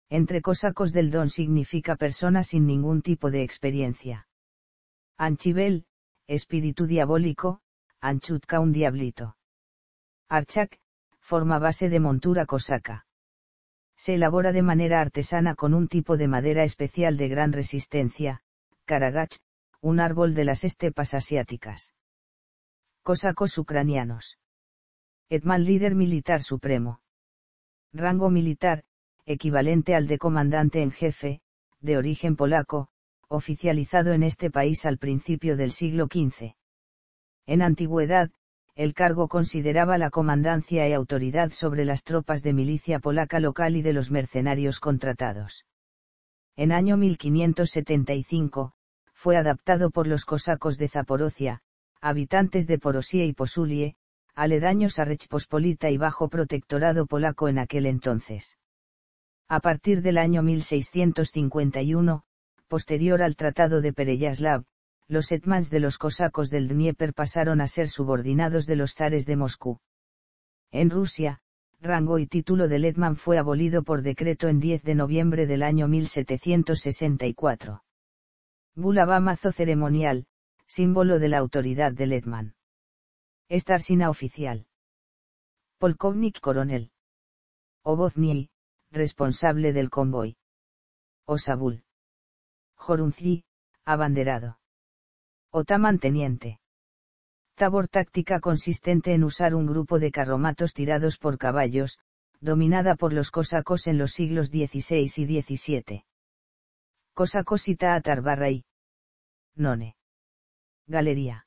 Entre cosacos del Don significa persona sin ningún tipo de experiencia. Anchivel, espíritu diabólico, Anchutka un diablito. Archak, forma base de montura cosaca. Se elabora de manera artesana con un tipo de madera especial de gran resistencia, Karagach, un árbol de las estepas asiáticas. Cosacos ucranianos. Hetman líder militar supremo. Rango militar, equivalente al de comandante en jefe, de origen polaco, oficializado en este país al principio del siglo XV. En antigüedad, el cargo consideraba la comandancia y autoridad sobre las tropas de milicia polaca local y de los mercenarios contratados. En año 1575, fue adaptado por los cosacos de Zaporozhia, habitantes de Porosie y Posulie, aledaños a Rechpospolita y bajo protectorado polaco en aquel entonces. A partir del año 1651, posterior al Tratado de Pereyaslav, los hetmans de los cosacos del Dnieper pasaron a ser subordinados de los zares de Moscú. En Rusia, rango y título del hetman fue abolido por decreto en 10 de noviembre del año 1764. Bulava mazo ceremonial, símbolo de la autoridad del hetman. Starsina oficial. Polkovnik coronel. Obozny, responsable del convoy. Osabul. Jorunzi, abanderado. Otaman teniente. Tabor táctica consistente en usar un grupo de carromatos tirados por caballos, dominada por los cosacos en los siglos XVI y XVII. Cosacos ita atar barrai. None. Galería.